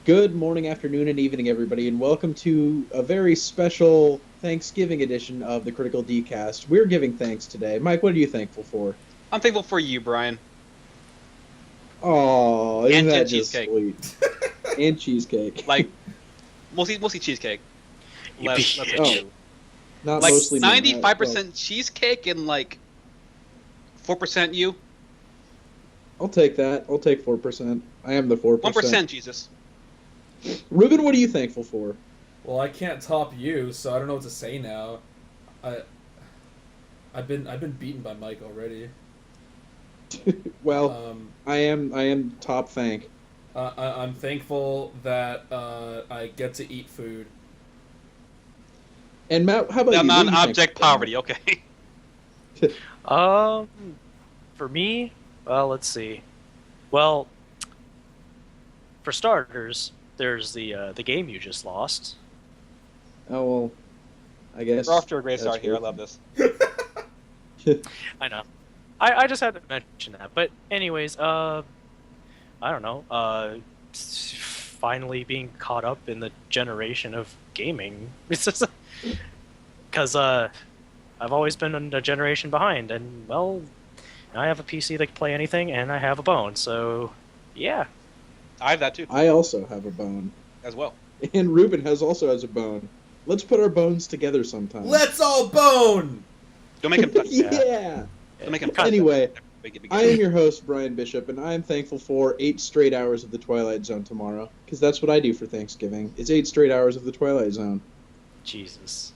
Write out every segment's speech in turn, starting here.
Good morning, afternoon, and evening, everybody, and welcome to a very special Thanksgiving edition of the Critical D-Cast. We're giving thanks today. Mike, what are you thankful for? I'm thankful for you, Brian. Oh, isn't And that just cheesecake. sweet? And cheesecake. Like, mostly cheesecake. Less bitch. you. Not Like mostly me, 95% cheesecake and like 4% you. I'll take that. I'll take 4%. I am the 4%. 1% Jesus. Ruben, what are you thankful for? Well, I can't top you, so I don't know what to say now. I've been beaten by Mike already. Well, I am top thank. I'm thankful that I get to eat food. And Matt, how about you? I'm What are not you object thankful for? poverty, okay? For me, well, let's see. Well, for starters, there's the game you just lost. Oh, well, I guess. We're off to a great that's start here. I good. love this. I know. I just had to mention that. But anyways, I don't know. Finally being caught up in the generation of gaming. It's just because I've always been a generation behind, and well, I have a PC that can play anything, and I have a bone. So, yeah. I have that too, I also have a bone. as well. And Ruben has a bone. Let's put our bones together sometime. Let's all bone! Don't make him touch. Yeah. Don't make him Cut. Anyway, Make it I am your host, Brian Bishop, and I am thankful for 8 straight hours of the Twilight Zone tomorrow, because that's what I do for Thanksgiving. It's 8 straight hours of the Twilight Zone. Jesus.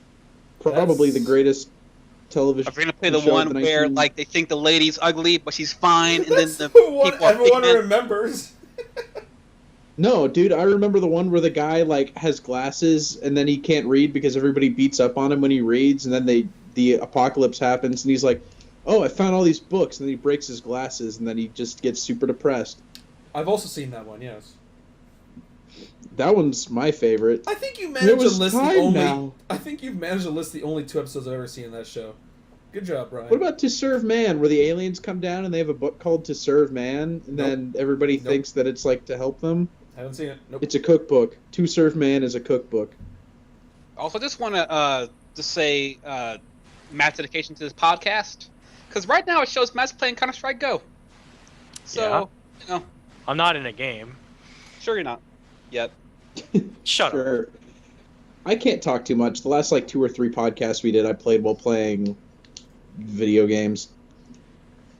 Probably That's- the greatest television We're gonna play the show one of the where 19 like they think the lady's ugly, but she's fine, and then That's the the one people are everyone pigment. remembers. No, dude, I remember the one where the guy like has glasses and then he can't read because everybody beats up on him when he reads, and then the apocalypse happens and he's like, "Oh, I found all these books," and then he breaks his glasses and then he just gets super depressed. I've also seen that one, yes. That one's my favorite. I think you It managed to was list the time only. now. I think you've managed to list the only 2 episodes I've ever seen in that show. Good job, Brian. What about To Serve Man, where the aliens come down and they have a book called To Serve Man, and then everybody Nope. thinks that it's like to help them? Haven't seen it. Nope. It's a cookbook. To Serve Man is a cookbook. Also, I just want to just say Matt's dedication to this podcast, because right now it shows Matt's playing Counter-Strike Go. So, I'm not in a game. sure you're not yet. Shut up. Sure. I can't talk too much. The last like 2 or 3 podcasts we did, I played while playing video games.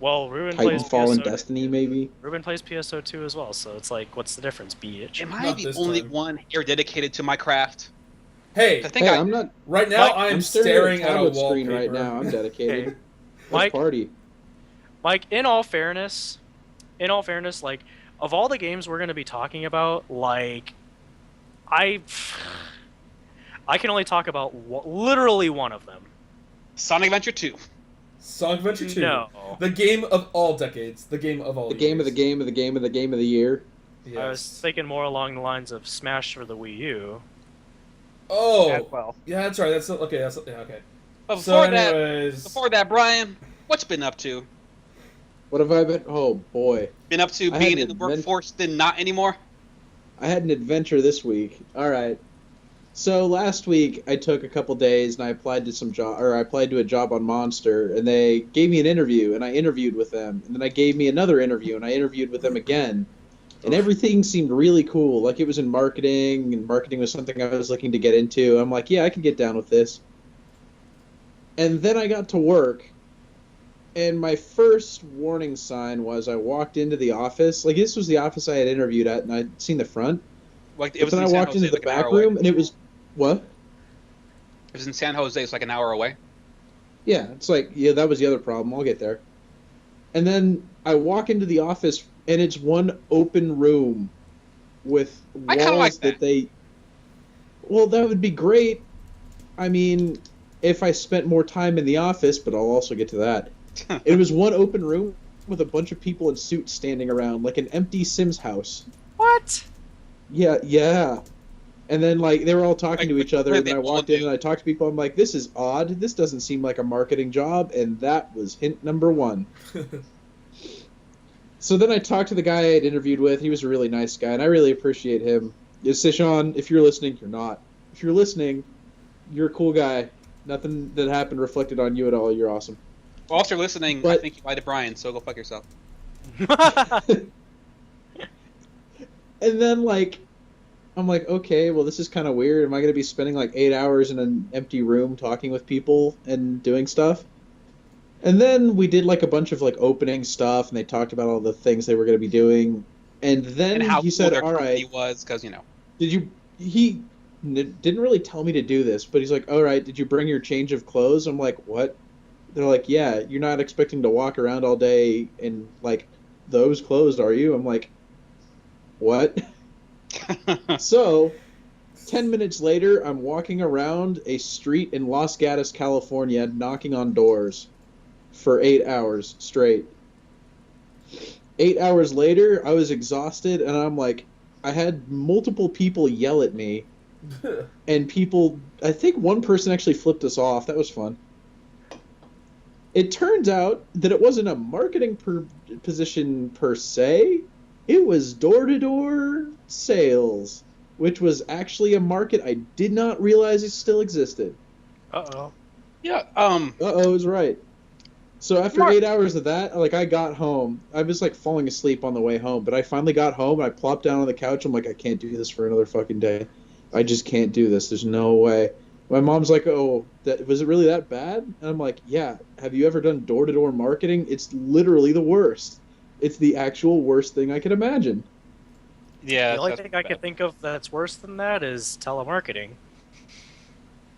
Well, Ruben plays Titanfall and PSO. Destiny, maybe. Ruben plays PSO2 as well, so it's like, what's the difference, bitch? Am I Not the this only time. one here dedicated to my craft? Hey, I think Hey, I. I'm not. right now Mike, I'm I'm staring at a tablet wallpaper. screen right now. I'm dedicated. Hey, Let's Mike, party. Mike, in all fairness, like, of all the games we're going to be talking about, like, I can only talk about literally one of them. Sonic Adventure 2. Sonic Adventure 2. No. The game of all decades. The game of all The game of the years. game of the game of the game of the year. Yes. I was thinking more along the lines of Smash for the Wii U. Oh. Well, Yeah, that's right. That's okay. That's yeah, okay. but So, before anyways, that, Brian, what's been up to? What have I been? Oh boy, Been up to I being had in the an workforce, then not anymore? I had an adventure this week. All right. So last week I took a couple days and I applied to a job on Monster, and they gave me an interview and I interviewed with them, and then I gave me another interview and I interviewed with them again. And everything seemed really cool. Like it was in marketing, and marketing was something I was looking to get into. I'm like, yeah, I can get down with this. And then I got to work, and my first warning sign was I walked into the office. Like this was the office I had interviewed at, and I'd seen the front. Like it But was then in I San walked Jose, into the like an hour back away. room, and it was what? It was in San Jose. It's like an hour away. Yeah, it's like, yeah, that was the other problem. I'll get there. And then I walk into the office, and it's one open room with I kinda walls like that that. they... Well, that would be great. I mean, if I spent more time in the office, but I'll also get to that. It was one open room with a bunch of people in suits standing around, like an empty Sims house. What? Yeah. And then, like, they were all talking to Like, each other, where and they then I all walked in do. and I talked to people. I'm like, this is odd. This doesn't seem like a marketing job, and that was hint number 1. So then I talked to the guy I had interviewed with. He was a really nice guy, and I really appreciate him. Sishan, if you're listening, you're not. If you're listening, you're a cool guy. Nothing that happened reflected on you at all. You're awesome. Well, if you're listening, But- I think you lied to Brian, so go fuck yourself. And then, like, I'm like, okay, well, this is kind of weird. Am I going to be spending like 8 hours in an empty room talking with people and doing stuff? And then we did like a bunch of like opening stuff, and they talked about all the things they were going to be doing. And then And how he cool said, their all company right, was, because, he didn't really tell me to do this, but he's like, all right, did you bring your change of clothes? I'm like, what? They're like, yeah, you're not expecting to walk around all day in like those clothes, are you? I'm like, what? So, 10 minutes later, I'm walking around a street in Los Gatos, California, knocking on doors for 8 hours straight. 8 hours later, I was exhausted, and I'm like, I had multiple people yell at me, and people, I think one person actually flipped us off. That was fun. It turns out that it wasn't a marketing position per se. It was door-to-door sales, which was actually a market I did not realize it still existed. Uh-oh. Yeah, Uh-oh, I was right. So after Mark- 8 hours of that, like, I got home. I was, like, falling asleep on the way home, but I finally got home, and I plopped down on the couch. I'm like, I can't do this for another fucking day. I just can't do this. There's no way. My mom's like, oh, was it really that bad? And I'm like, yeah. Have you ever done door-to-door marketing? It's literally the worst. It's the actual worst thing I could imagine. yeah. The only that's thing I bad. can think of that's worse than that is telemarketing.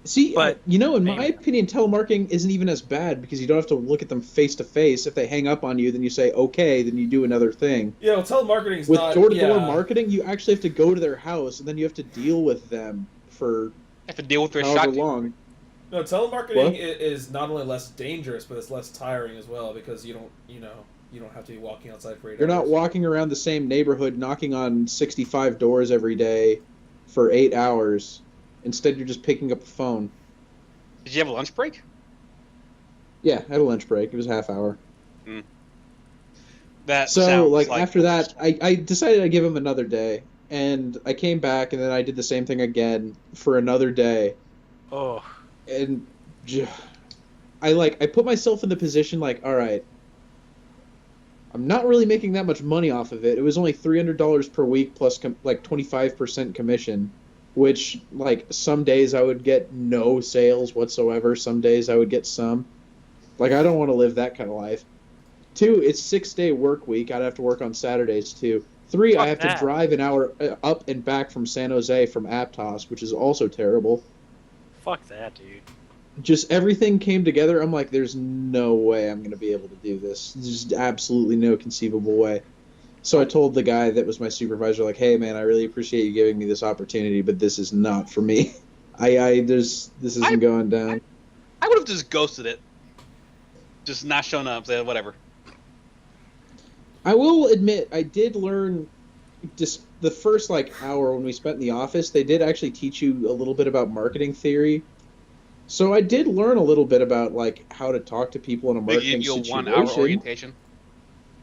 See, But in my maybe. opinion, telemarketing isn't even as bad because you don't have to look at them face to face. If they hang up on you, then you say, okay, then you do another thing. Yeah, well, telemarketing's With not... door-to-door yeah. marketing, you actually have to go to their house, and then you have to deal with them for Have to deal with their however shot. long. No, telemarketing What? is not only less dangerous, but it's less tiring as well because you don't have to be walking outside for 8 You're hours. not walking around the same neighborhood knocking on 65 doors every day for 8 hours. Instead, you're just picking up the phone. Did you have a lunch break? Yeah, I had a lunch break. It was a half hour. That So, sounds like, after that, I decided I'd give him another day. And I came back, and then I did the same thing again for another day. Oh, And I put myself in the position, like, all right, I'm not really making that much money off of it. It was only $300 per week plus, 25% commission, which, like, some days I would get no sales whatsoever. Some days I would get some. Like, I don't want to live that kind of life. 2, it's 6-day work week. I'd have to work on Saturdays, too. 3, I Fuck have that. to drive an hour up and back from San Jose from Aptos, which is also terrible. fuck that, dude. Just everything came together. I'm like, there's no way I'm going to be able to do this. There's absolutely no conceivable way. So I told the guy that was my supervisor, like, hey, man, I really appreciate you giving me this opportunity, but this is not for me. This isn't going down. I would have just ghosted it. Just not shown up, said whatever. I will admit, I did learn just the first, like, hour when we spent in the office, they did actually teach you a little bit about marketing theory. So I did learn a little bit about, like, how to talk to people in a They marketing gave you a situation. 1 hour orientation.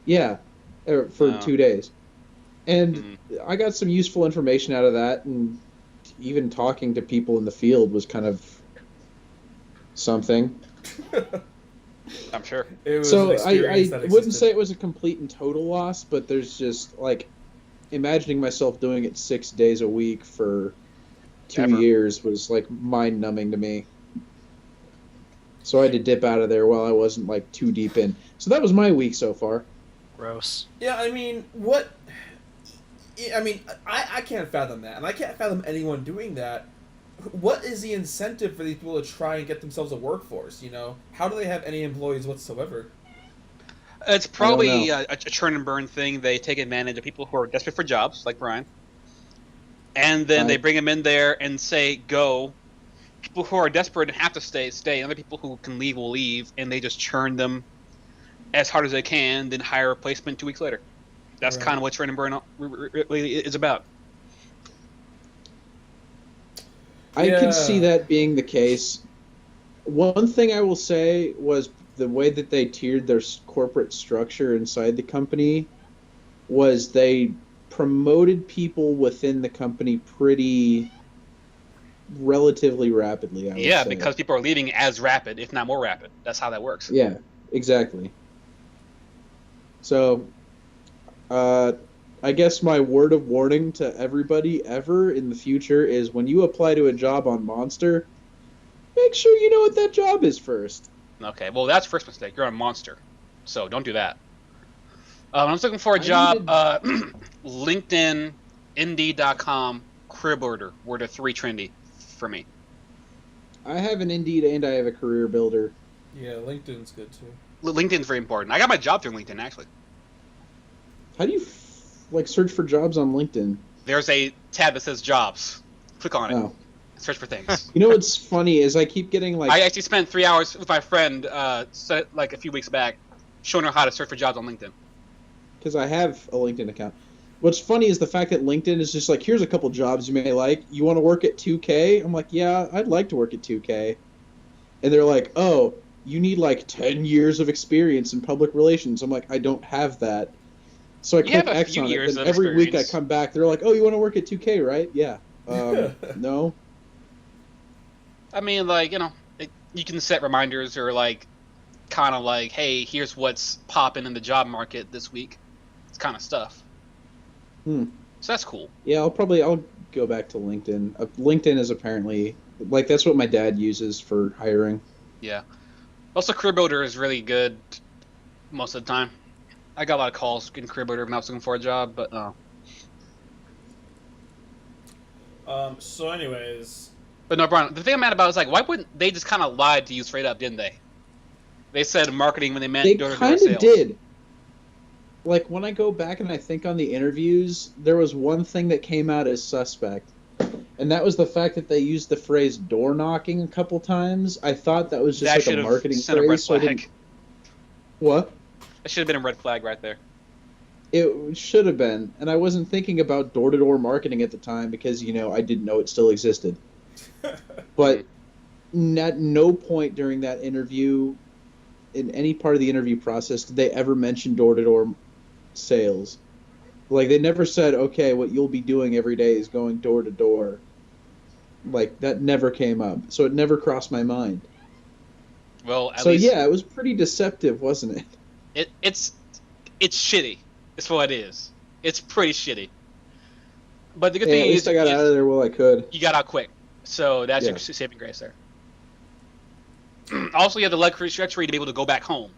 Yeah, for Oh. 2 days. And Mhm. I got some useful information out of that, and even talking to people in the field was kind of something. I'm sure. It was So an experience I that wouldn't existed. say it was a complete and total loss, but there's just, like, imagining myself doing it 6 days a week for 2 Ever. years was, like, mind-numbing to me. So I had to dip out of there while I wasn't, like, too deep in. So that was my week so far. Gross. Yeah, I mean, what... I mean, I can't fathom that, and I can't fathom anyone doing that. What is the incentive for these people to try and get themselves a workforce, you know? How do they have any employees whatsoever? It's probably know. a churn and burn thing. They take advantage of people who are desperate for jobs, like Brian. And then they Right. bring them in there and say, go. People who are desperate and have to stay. And other people who can leave will leave. And they just churn them as hard as they can, then hire a replacement 2 weeks later. That's Right. kind of what churn and burn really is about. I Yeah. could see that being the case. One thing I will say was the way that they tiered their corporate structure inside the company was they promoted people within the company pretty relatively rapidly, I would Yeah, say. because people are leaving as rapid, if not more rapid. That's how that works. Yeah, exactly. So, I guess my word of warning to everybody ever in the future is when you apply to a job on Monster, make sure you know what that job is first. Okay, well, that's first mistake. You're on Monster, so don't do that. I was looking for a job. LinkedIn, Indeed.com, CareerBuilder were the three trendy for me. I have an Indeed and I have a Career Builder. Yeah, LinkedIn's good too. LinkedIn's very important. I got my job through LinkedIn, actually. How do you search for jobs on LinkedIn? There's a tab that says jobs. Click on it. Oh. Search for things. You know what's funny is I keep getting like... I actually spent 3 hours with my friend like a few weeks back showing her how to search for jobs on LinkedIn. Because I have a LinkedIn account. What's funny is the fact that LinkedIn is just like, here's a couple jobs you may like. You want to work at 2K? I'm like, yeah, I'd like to work at 2K. And they're like, oh, you need like 10 years of experience in public relations. I'm like, I don't have that. So I click X on it, and every week I come back, they're like, oh, you want to work at 2K, right? Yeah. No. I mean, like, you know, you can set reminders or, like, kind of like, hey, here's what's popping in the job market this week. It's kind of stuff. So that's cool. Yeah, I'll go back to LinkedIn. LinkedIn is apparently, like, that's what my dad uses for hiring. Yeah. Also, CareerBuilder is really good most of the time. I got a lot of calls in CareerBuilder when I was looking for a job, but So anyways... But no, Brian, the thing I'm mad about is, like, why wouldn't they just kind of lied to you straight up, didn't they? They said marketing when they meant door-to-door sales. They kind of did. Like, when I go back and I think on the interviews, there was one thing that came out as suspect. And that was the fact that they used the phrase door knocking a couple times. I thought that was just like a marketing phrase. So I didn't... What? That should have been a red flag right there. It should have been. And I wasn't thinking about door-to-door marketing at the time because, you know, I didn't know it still existed. But at no point during that interview, in any part of the interview process, did they ever mention door-to-door sales. Like, they never said, okay, what you'll be doing every day is going door-to-door. Like, that never came up. So it never crossed my mind. Well, at so least... yeah, it was pretty deceptive, wasn't it? It's shitty. That's what it is. It's pretty shitty. But the good thing is, at least I got out of there while I could. You got out quick, so that's your saving grace there. Also, you have the luxury to be able to go back home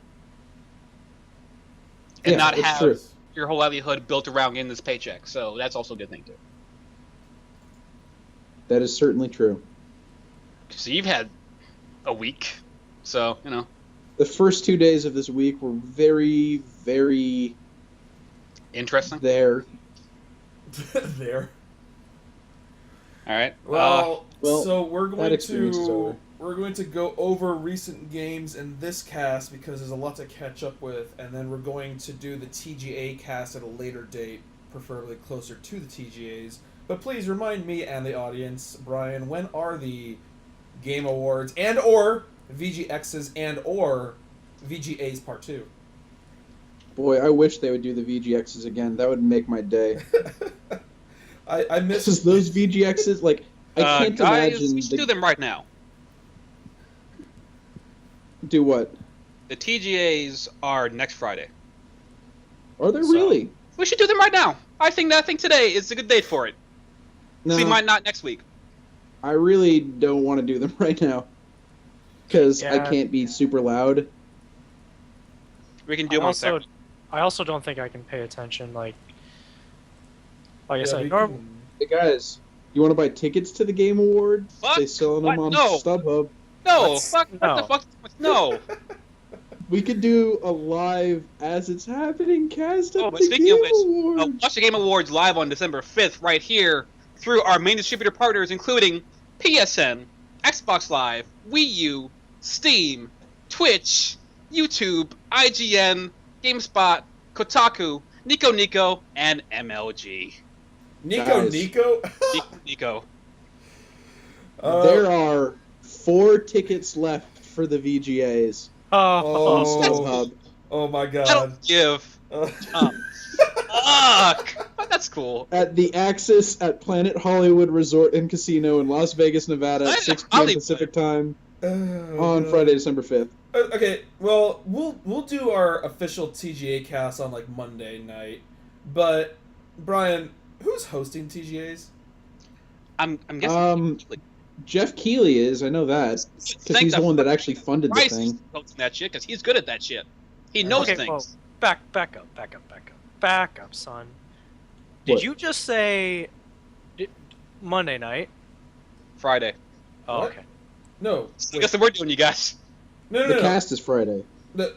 and not have your whole livelihood built around getting this paycheck. So that's also a good thing too. That is certainly true. So you've had a week, so you know. The first 2 days of this week were very, very interesting. There. All right. Well, so we're going to go over recent games in this cast because there's a lot to catch up with, and then we're going to do the TGA cast at a later date, preferably closer to the TGAs. But please remind me and the audience, Brian, when are the Game Awards and or VGXs and or VGAs Part 2? Boy, I wish they would do the VGXs again. That would make my day. I miss those VGXs. Like, I can't imagine. We should do them right now. Do what? The TGAs are next Friday. Are they really? We should do them right now. I think today is a good date for it. No, we might not next week. I really don't want to do them right now because I can't be super loud. We can do them on Saturday. I also don't think I can pay attention. Like I said, Hey guys, you want to buy tickets to the Game Awards? Fuck? They selling them on StubHub. No, fuck, what the fuck? No. We could do a live as it's happening cast of the speaking Game of which, Awards. watch the Game Awards live on December 5th right here through our main distributor partners, including PSN, Xbox Live, Wii U, Steam, Twitch, YouTube, IGN, GameSpot, Kotaku, Nico, and MLG. Nico? Nico. There are 4 tickets left for the VGAs. Oh my god. I don't give. Fuck. That's that's cool. at the Axis at Planet Hollywood Resort and Casino in Las Vegas, Nevada at 6 p.m. Hollywood. Pacific time Oh, on God. Friday, December 5th. Okay, well, we'll do our official TGA cast on like Monday night. But Brian, who's hosting TGAs? I'm guessing. Jeff Keighley is, I know that, because he's the one that actually funded the Bryce thing. is hosting that shit because he's good at that shit. He knows Okay, things. well, back up, son. Did What? you just say Monday night? Friday. Oh, What? okay. No. So guess what we're doing, you guys. No, The cast is Friday. The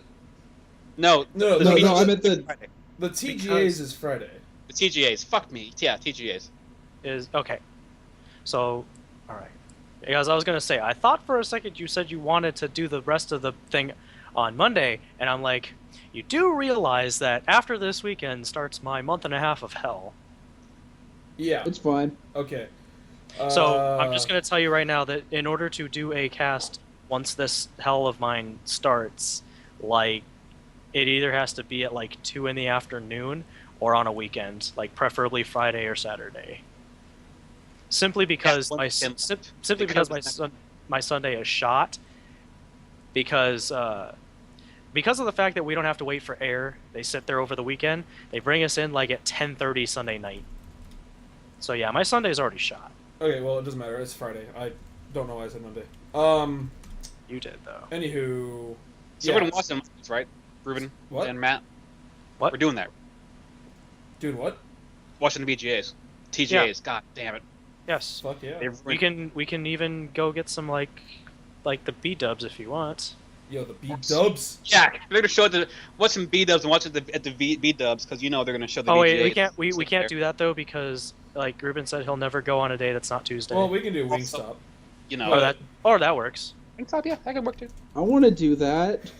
No. No, the No, TGAs I meant the... Friday. TGAs Because- is Friday. The TGAs. Fuck me. Yeah, TGAs. Is okay. So, all right. Because I was gonna say, I thought for a second you said you wanted to do the rest of the thing on Monday, and I'm like, you do realize that after this weekend starts my month and a half of hell. Yeah. It's fine. Okay. So I'm just gonna tell you right now that in order to do a cast once this hell of mine starts, like, it either has to be at like 2 in the afternoon or on a weekend, like preferably Friday or Saturday. Simply because Yeah, my weekend. simply because my Sunday is shot. Because of the fact that we don't have to wait for air, they sit there over the weekend. They bring us in like at 10:30 Sunday night. So yeah, my Sunday is already shot. Okay, well, it doesn't matter. It's Friday. I don't know why I said Monday. You did though. Anywho. So we're doing Watson, right? Ruben What? and Matt. What? We're doing that. Dude, what? Watching the BGAs. TGAs. God damn it. Yes. Fuck yeah. We can even go get some like the B dubs if you want. Yo, the B-dubs. Yeah, they're gonna show watch some B dubs and watch at the B dubs because you know they're gonna show the. Oh wait, BGAs. we can't do that though because like Ruben said he'll never go on a day that's not Tuesday. Well, we can do Also- Wingstop. You know. that works. Wingstop, yeah, that could work too. I want to do that.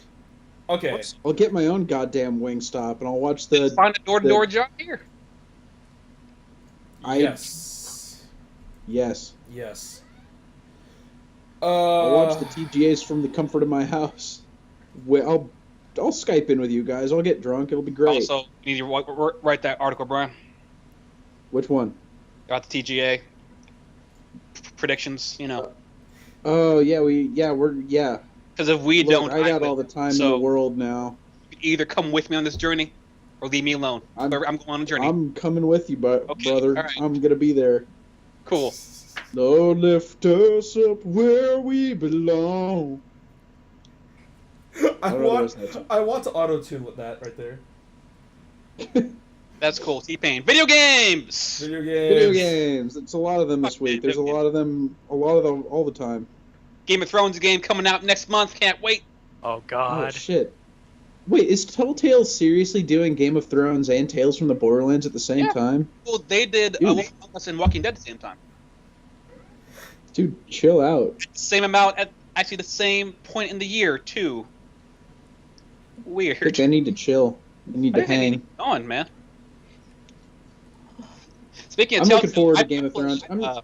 Okay. Whoops. I'll get my own goddamn Wingstop, and I'll watch the... Find a door-to-door job here. Yes. Yes. Yes. I'll watch the TGAs from the comfort of my house. Well, I'll Skype in with you guys. I'll get drunk. It'll be great. Also, you need to write that article, Brian, Which one? about the TGA predictions. You know, Oh, yeah, we're... because if we Look, don't, I got all the time in the world now. Either come with me on this journey, or leave me alone. I'm I'm going on a journey. I'm coming with you, Okay, brother. all right. I'm gonna be there. Cool. Lord, lift us up where we belong. I don't know want the rest of I want to auto-tune with that right there. That's cool. T-Pain. Video games. Video games. Video games. It's a lot of them this Fuck week. There's a video lot of them. A lot of them all the time. Game of Thrones game coming out next month. Can't wait. Oh Oh God. shit! Wait, is Telltale seriously doing Game of Thrones and Tales from the Borderlands at the same Yeah. time? Well, they did Dude. Among Us and Walking Dead at the same time. Dude, chill out. Same amount at actually the same point in the year too. I Weird. think I need to chill. I need to I think they hang. need to get on, man. Speaking of I'm looking Telltale, forward to I Game of played, Thrones.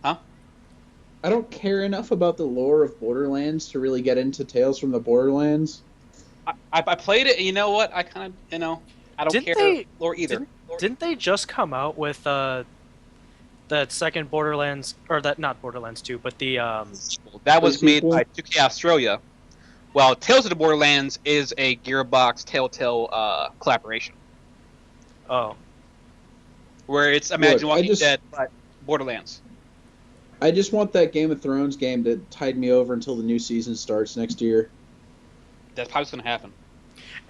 I don't care enough about the lore of Borderlands to really get into Tales from the Borderlands. I played it, and you know what? I kind of, I don't Didn't care they- lore either. Didn't they just come out with that second Borderlands, or that not Borderlands 2, but the That was The made sequel? by 2K Australia. Well, Tales of the Borderlands is a Gearbox Telltale collaboration, oh where it's Imagine Look, I Walking just- Dead, but Borderlands. I just want that Game of Thrones game to tide me over until the new season starts next year. That's probably what's gonna happen.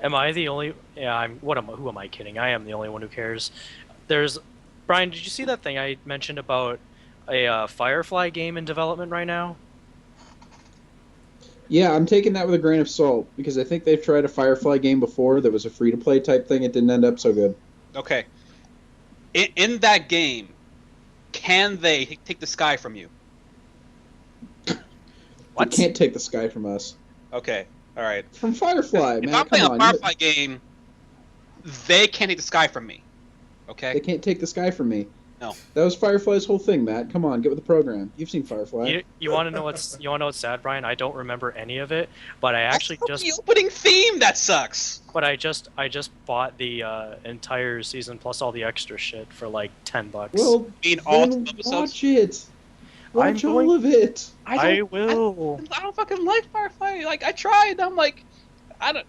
Am I the only? Yeah, who am I kidding? I am the only one who cares. There's Brian. Did you see that thing I mentioned about a Firefly game in development right now? Yeah, I'm taking that with a grain of salt because I think they've tried a Firefly game before that was a free-to-play type thing. It didn't end up so good. Okay. In that game, can they take the sky from you? What? They can't take the sky from us. Okay. All right. It's from Firefly, If man. I'm playing Come a on. Firefly game, they can't take the sky from me. Okay. They can't take the sky from me. That was Firefly's whole thing, Matt. Come on, get with the program. You've seen Firefly. You want to know what's sad, Brian? I don't remember any of it, but I actually That's the opening theme that sucks. But I just bought the entire season plus all the extra shit for like $10. Well, all then episodes. watch it. Watch all of it. I will. I don't fucking like Firefly. Like I tried. I'm like, I don't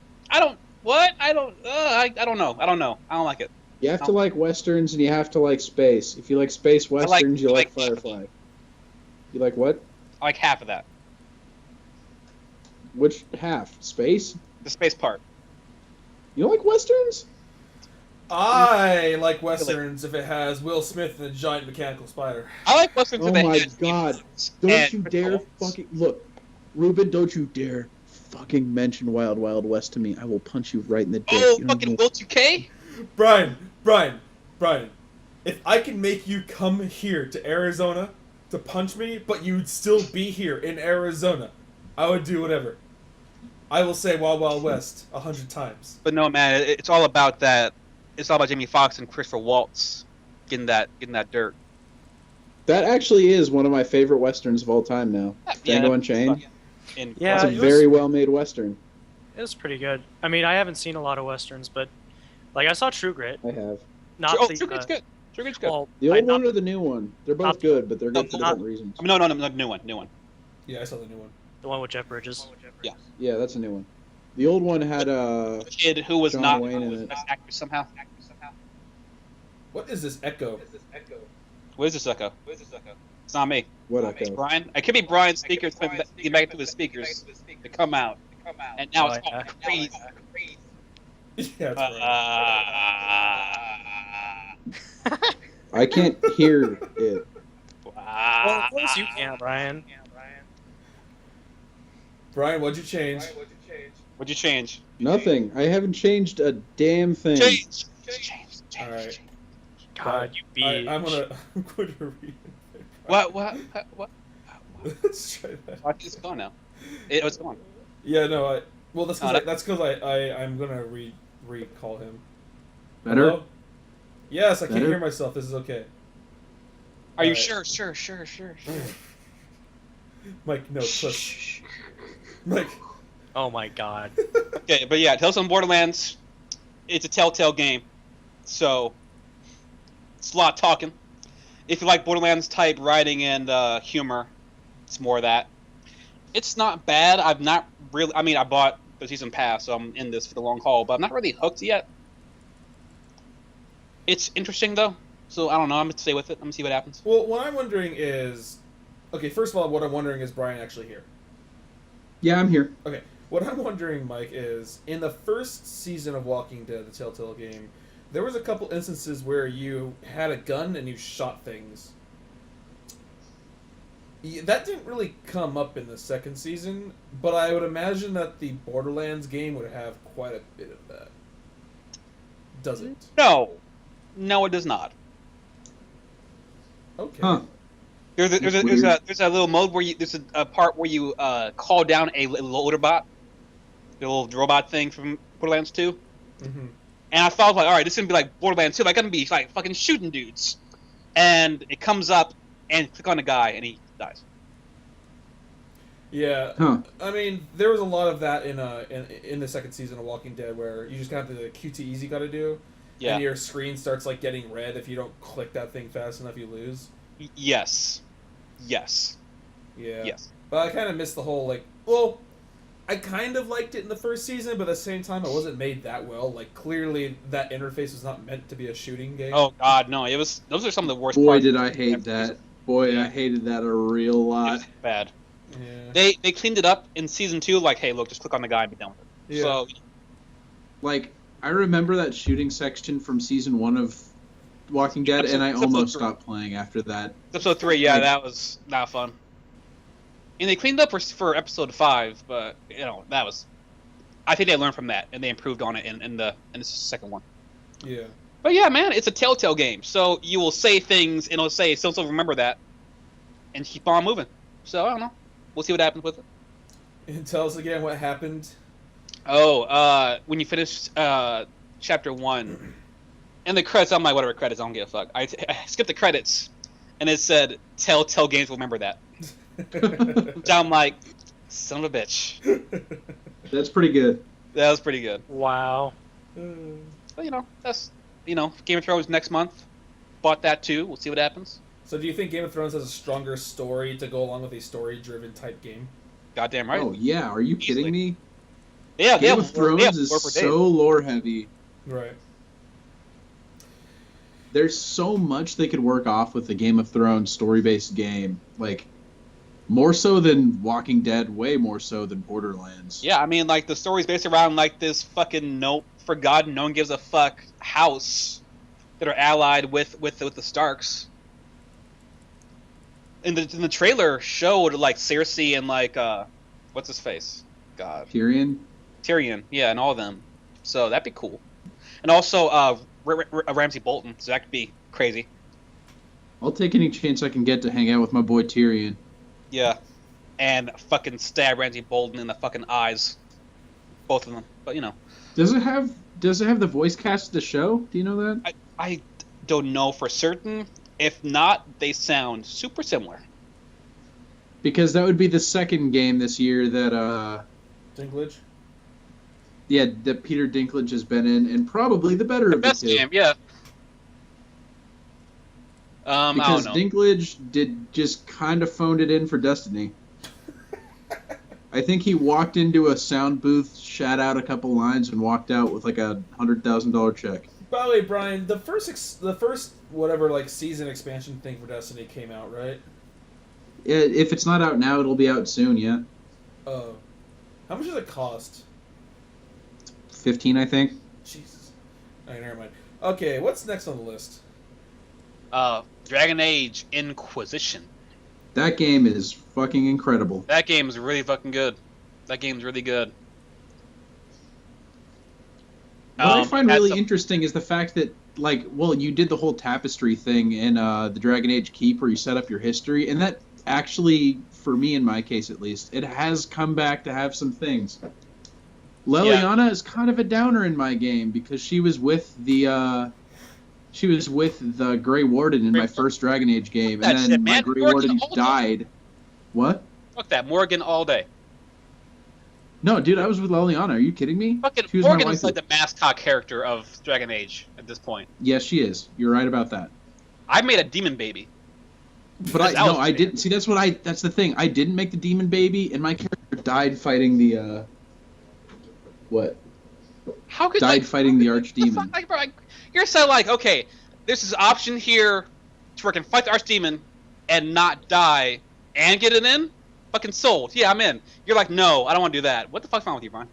know. I don't like it. You have to like westerns and you have to like space. If you like space westerns, you like Firefly. You like what? I like half of that. Which half? Space? The space part. You don't like westerns? I like westerns if it has Will Smith and a giant mechanical spider. I like westerns. Oh if they my had god! demons Don't and you dare crystals. fucking look, Ruben! Don't you dare fucking mention Wild Wild West to me. I will punch you right in the dick. Oh, You don't fucking know- Will 2K. Brian, if I can make you come here to Arizona to punch me, but you'd still be here in Arizona, I would do whatever. I will say Wild Wild West 100 times. But no, man, it's all about that. It's all about Jamie Foxx and Christopher Waltz getting that dirt. That actually is one of my favorite westerns of all time now. Django Unchained. Yeah, It's a it was- very well made western. It was pretty good. I mean, I haven't seen a lot of westerns, but like I saw True Grit. I have. Not Oh, the, True Grit's good. True Grit's good. Well, The I old not, one or the new one? They're both Not- good, but they're good for not- different reasons. No, new one. Yeah, I saw the new one. the one with Jeff Bridges. Yeah, that's a new one. The old one had The kid who was John not Wayne in was it. best actor somehow. What is this echo? What is this echo? It's not me. what It's echo? Brian. It could be Brian's speakers getting back into his speakers to come out, and now it's all crazy. Yeah, that's right. I can't hear it. Well, of course you can, Brian. Brian, what'd you change? What'd you change? Nothing. I haven't changed a damn thing. Change. All right. God, you be. I'm going to read it. What? Let's try that. It's gone now. It's gone. Yeah, no, well, that's Oh, because I'm going to recall him. Better? Hello? Yes, I can't Better? hear myself. This is okay. Are you Alright. sure? Mike, no, push. Mike. Oh my God. Okay, but yeah, Tales from Borderlands. It's a Telltale game, so it's a lot of talking. If you like Borderlands type writing and humor, it's more of that. It's not bad. I've not really. I mean, I bought the season pass, so I'm in this for the long haul. But I'm not really hooked yet. It's interesting though, so I don't know. I'm gonna stay with it. I'm gonna see what happens. Well, what I'm wondering is, okay, first of all, what I'm wondering is Brian actually here? Yeah, I'm here. Okay, what I'm wondering, Mike, is in the first season of Walking Dead, the Telltale game, there was a couple instances where you had a gun and you shot things. That didn't really come up in the second season, but I would imagine that the Borderlands game would have quite a bit of that. Does it? No, it does not. Okay. Huh. There's a That's weird. little mode where there's a part where you call down a loader bot, the little robot thing from Borderlands 2. Mm-hmm. And I thought, like, all right, this is gonna be like Borderlands 2. Like, gonna be like fucking shooting dudes. And it comes up and click on a guy and he dies. Yeah. Huh. I mean, there was a lot of that in the second season of Walking Dead where you just kind of have the QTEs you got to do. Yeah. And your screen starts like getting red if you don't click that thing fast enough, you lose. Yes. Yeah. Yes. But I kind of missed the whole like. Well, I kind of liked it in the first season, but at the same time, it wasn't made that well. Like clearly, that interface was not meant to be a shooting game. Oh God, no! It was. Those are some of the worst Boy, parts. did I hate that. Boy, I hated that a real It lot. was bad. Yeah. They cleaned it up in season 2. Like, hey, look, just click on the guy and be done with it. Yeah. So Like, I remember that shooting section from season 1 of Walking Dead, and I Episode almost 3. stopped playing after that. episode 3, yeah, that was not fun. And they cleaned up for episode 5, but that was. I think they learned from that and they improved on it in the second one. Yeah. But yeah, man, it's a Telltale game, so you will say things and it'll say, "Still remember that," and keep on moving. So I don't know. We'll see what happens with it. And tell us again what happened. Oh, when you finish chapter 1, And the credits, I'm like, whatever credits, I don't give a fuck. I skipped the credits, and it said, Telltale Games will remember that. So I'm like, son of a bitch. That's pretty good. That was pretty good. Wow. But, that's, Game of Thrones next month. Bought that too. We'll see what happens. So do you think Game of Thrones has a stronger story to go along with a story-driven type game? Goddamn right. Oh, yeah. Are you kidding me? Yeah, Game of Thrones is so lore-heavy. Right. There's so much they could work off with the Game of Thrones story-based game. Like, more so than Walking Dead, way more so than Borderlands. Yeah, I mean, like, the story's based around, like, this fucking forgotten, no one gives a fuck house that are allied with the Starks. And the trailer showed, like, Cersei and, like, what's his face? God. Tyrion, yeah, and all of them. So that'd be cool. And also, Ramsay Bolton, so that could be crazy. I'll take any chance I can get to hang out with my boy Tyrion. Yeah. And fucking stab Ramsay Bolton in the fucking eyes. Both of them. But, Does it have the voice cast of the show? Do you know that? I don't know for certain. If not, they sound super similar. Because that would be the second game this year that Dinklage? Yeah, that Peter Dinklage has been in, and probably the better of the best two. game, yeah. Because I don't know. Dinklage just kind of phoned it in for Destiny. I think he walked into a sound booth, shat out a couple lines, and walked out with like a $100,000 check. By the way, Brian, the first whatever like season expansion thing for Destiny came out, right? If it's not out now, it'll be out soon. Yeah. Oh, how much does it cost? 15, I think. Jesus. Alright, never mind. Okay, what's next on the list? Dragon Age Inquisition. That game is fucking incredible. That game is really fucking good. That game's really good. What I find really interesting is the fact that, like, you did the whole tapestry thing in the Dragon Age Keep where you set up your history, and that actually, for me in my case at least, it has come back to have some things. Leliana is kind of a downer in my game because she was with the Grey Warden in my first Dragon Age game, and then my Grey Warden died. What? Fuck that, Morgan all day. No, dude, I was with Leliana. Are you kidding me? Fucking She was Morgan my is like the mascot character of Dragon Age at this point. Yes, she is. You're right about that. I made a demon baby. But I didn't. See, that's the thing. I didn't make the demon baby, and my character died fighting the How could fighting the archdemon. Like, bro, you're so like, okay, there's this option here to where I can fight the archdemon and not die and get it in. Fucking sold. Yeah, I'm in. You're like, no, I don't want to do that. What the fuck's wrong with you, Brian?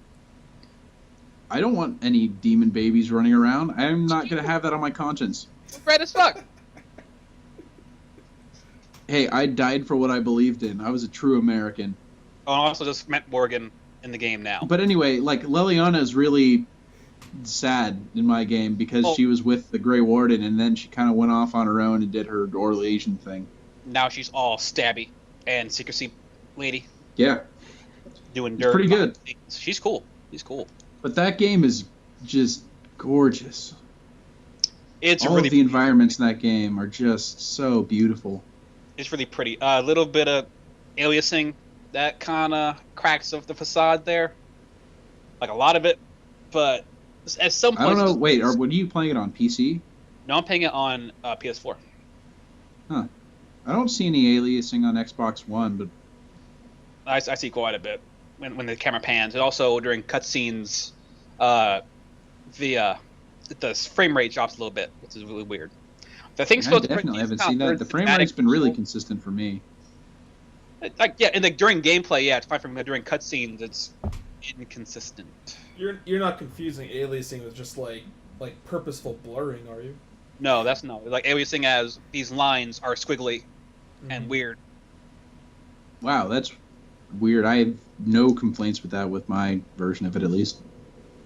I don't want any demon babies running around. I'm not gonna have that on my conscience. Red as fuck. Hey, I died for what I believed in. I was a true American. Oh, and I also just met Morgan in the game now. But anyway, like, Leliana is really sad in my game because she was with the Grey Warden, and then she kind of went off on her own and did her Oral Asian thing. Now she's all stabby and secrecy lady. Yeah. Doing it's dirt. pretty good. She's cool. She's cool. But that game is just gorgeous. It's all really of the environments in that game are just so beautiful. It's really pretty. A little bit of aliasing that kind of cracks of the facade there. Like a lot of it, but at some point. I don't know. Wait, were you playing it on PC? No, I'm playing it on PS4. Huh. I don't see any aliasing on Xbox One, but I see quite a bit when the camera pans, and also during cutscenes, the frame rate drops a little bit, which is really weird. The thing's I definitely haven't seen that. The frame rate's been really consistent for me. Like and during gameplay, it's fine for me. During cutscenes, it's inconsistent. You're not confusing aliasing with just like purposeful blurring, are you? No, that's no. Like aliasing as these lines are squiggly and weird. Wow, that's weird. I have no complaints with that with my version of it, at least.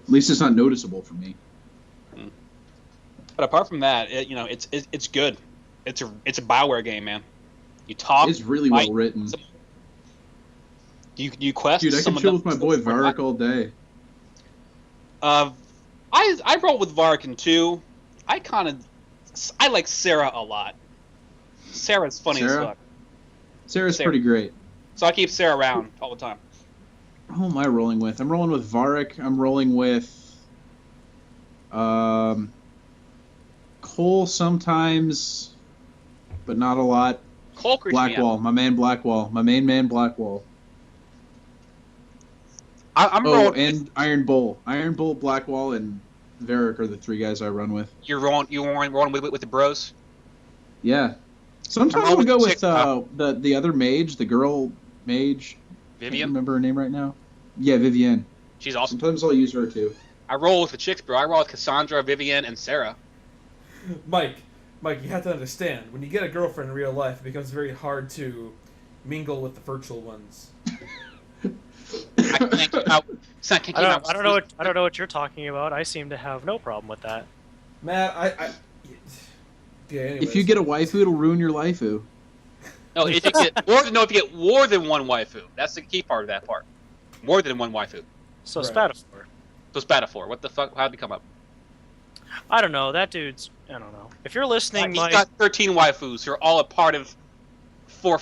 At least it's not noticeable for me. But apart from that, it's good. It's a BioWare game, man. You talk. It's really well written. You quest. Dude, I can chill with my boy Varric all day. I roll with Varric in 2. I like Sarah a lot. Sarah's funny as fuck. Sarah's pretty great. So I keep Sarah around all the time. Who am I rolling with? I'm rolling with Varric. I'm rolling with Cole sometimes, but not a lot. Cole Blackwall, my man Blackwall. My main man Blackwall. I'm rolling. And Iron Bull. Iron Bull, Blackwall, and Varric are the three guys I run with. You're rolling with the bros? Yeah. Sometimes we go with the other mage, the girl mage. Vivian? I can't remember her name right now. Yeah, Vivienne. She's awesome. Sometimes I'll use her too. I roll with the chicks, bro. I roll with Cassandra, Vivienne, and Sarah. Mike, you have to understand, when you get a girlfriend in real life, it becomes very hard to mingle with the virtual ones. I don't know what you're talking about. I seem to have no problem with that. Matt, yeah, anyways. If you get a waifu, it'll ruin your waifu. No, if you get more than one waifu. That's the key part of that part. More than one waifu. So Right. Spatafor. So Spatafor, what the fuck? How'd he come up? I don't know. That dude's. I don't know. If you're listening, He's Mike, got 13 waifus who are all a part of 4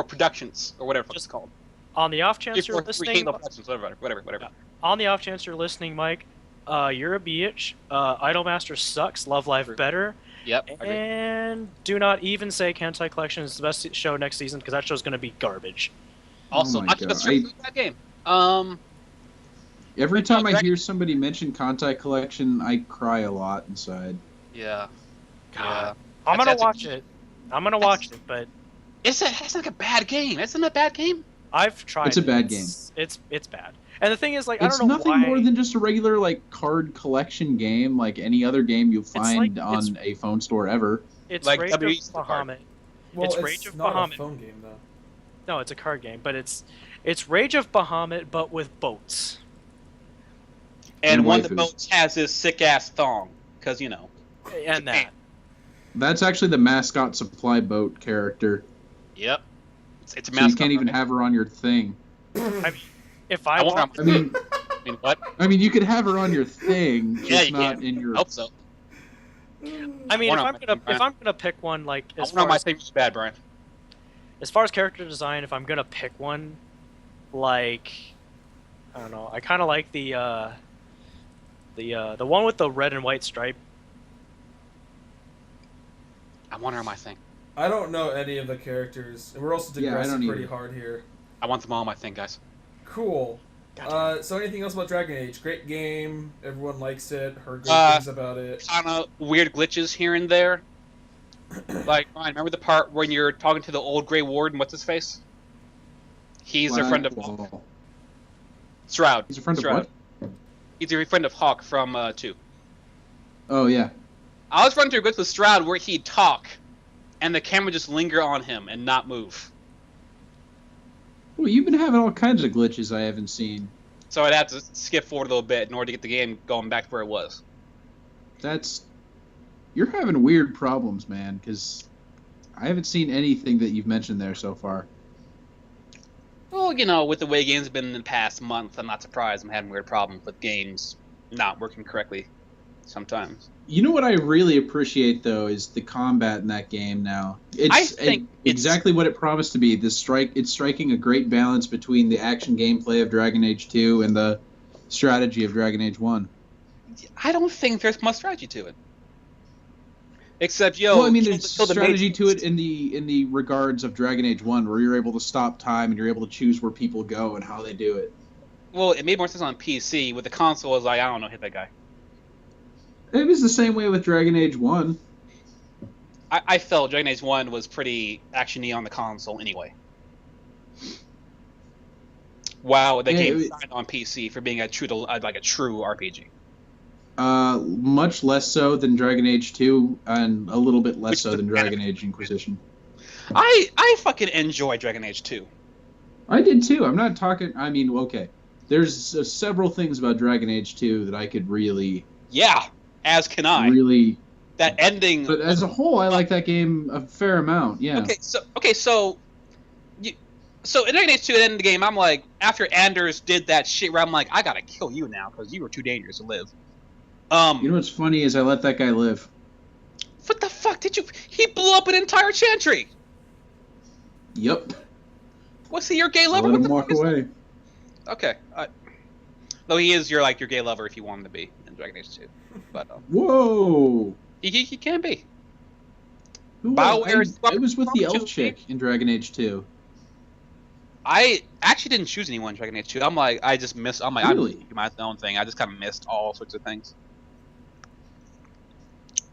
productions or whatever it's called. on the off chance you're listening, Whatever. on the off chance you're listening, Mike, you're a bitch. Idolmaster sucks. Love Life better. Yep. I agree. And do not even say Kentai Collection is the best show next season because that show's going to be garbage. Also, Oh my I keep a God. straight with that game. Every time I hear somebody mention Kantai Collection, I cry a lot inside. Yeah. God. I'm going to watch it. But It's like a bad game. Isn't it a bad game? I've tried. It's a bad game. It's bad. And the thing is, like, It's I don't know nothing why. more than just a regular like card collection game, like any other game you'll find on a phone store ever. It's like Rage of WE's the card. Bahamut. Well, it's it's Rage of not Bahamut. a phone game, though. No, it's a card game, but it's Rage of Bahamut, but with boats. And one of waifus. the boats has this sick ass thong, because And that. That's actually the mascot supply boat character. Yep. It's a So mascot. you can't even right? have her on your thing. I mean, if I I want want, I mean, what? I mean, you could have her on your thing, Yeah, just you not can. in your. I hope so. I mean, I want if I'm gonna pick one, like I as want far my as, thing was bad, Brian. as far as character design, if I'm gonna pick one, like I don't know, I kind of like the one with the red and white stripe. I want her on my thing. I don't know any of the characters, and we're also Yeah, I digressing don't pretty either. hard here. I want them all on my thing, guys. Cool. God So anything else about Dragon Age? Great game. Everyone likes it. Heard great things about it. Kind of weird glitches here and there. Like, Brian, remember the part when you're talking to the old Grey Warden? What's his face? He's a friend of Blackwall. Shroud. He's a friend of Shroud. what? He's a friend of Hawk from 2. Oh yeah. I was running through glitch with Shroud where he'd talk, and the camera just linger on him and not move. Well, you've been having all kinds of glitches I haven't seen. So I'd have to skip forward a little bit in order to get the game going back to where it was. You're having weird problems, man, because I haven't seen anything that you've mentioned there so far. Well, with the way games have been in the past month, I'm not surprised I'm having weird problems with games not working correctly sometimes. You know what I really appreciate though is the combat in that game now. It's exactly what it promised to be. It's striking a great balance between the action gameplay of Dragon Age 2 and the strategy of Dragon Age 1. I don't think there's much strategy to it. Except, Well, I mean, kill there's the strategy mages. to it in the regards of Dragon Age 1, where you're able to stop time and you're able to choose where people go and how they do it. Well, it made more sense on PC. With the console, I was like, I don't know, hit that guy. It was the same way with Dragon Age 1. I felt Dragon Age 1 was pretty action-y on the console anyway. Wow, that game signed on PC for being a true RPG. Much less so than Dragon Age 2, and a little bit less so than Dragon Age Inquisition. I fucking enjoy Dragon Age 2. I did too. I'm not talking. I mean, okay. There's several things about Dragon Age 2 that I could really. Yeah, as can I. Really. That ending. But as a whole, I like that game a fair amount. Yeah. So in Dragon Age 2 at the end of the game, I'm like, after Anders did that shit where I'm like, I gotta kill you now because you were too dangerous to live. You know what's funny is I let that guy live. What the fuck did you? He blew up an entire chantry. Yep. What's he, your gay I lover? let What him the walk fuck is away. Okay. Though he is your gay lover if you want him to be in Dragon Age 2. But Whoa. he can be. Who BioWare I was with the elf 2, chick in Dragon Age 2. I actually didn't choose anyone in Dragon Age 2. I just missed. I'm Really? doing my own thing. I just kind of missed all sorts of things.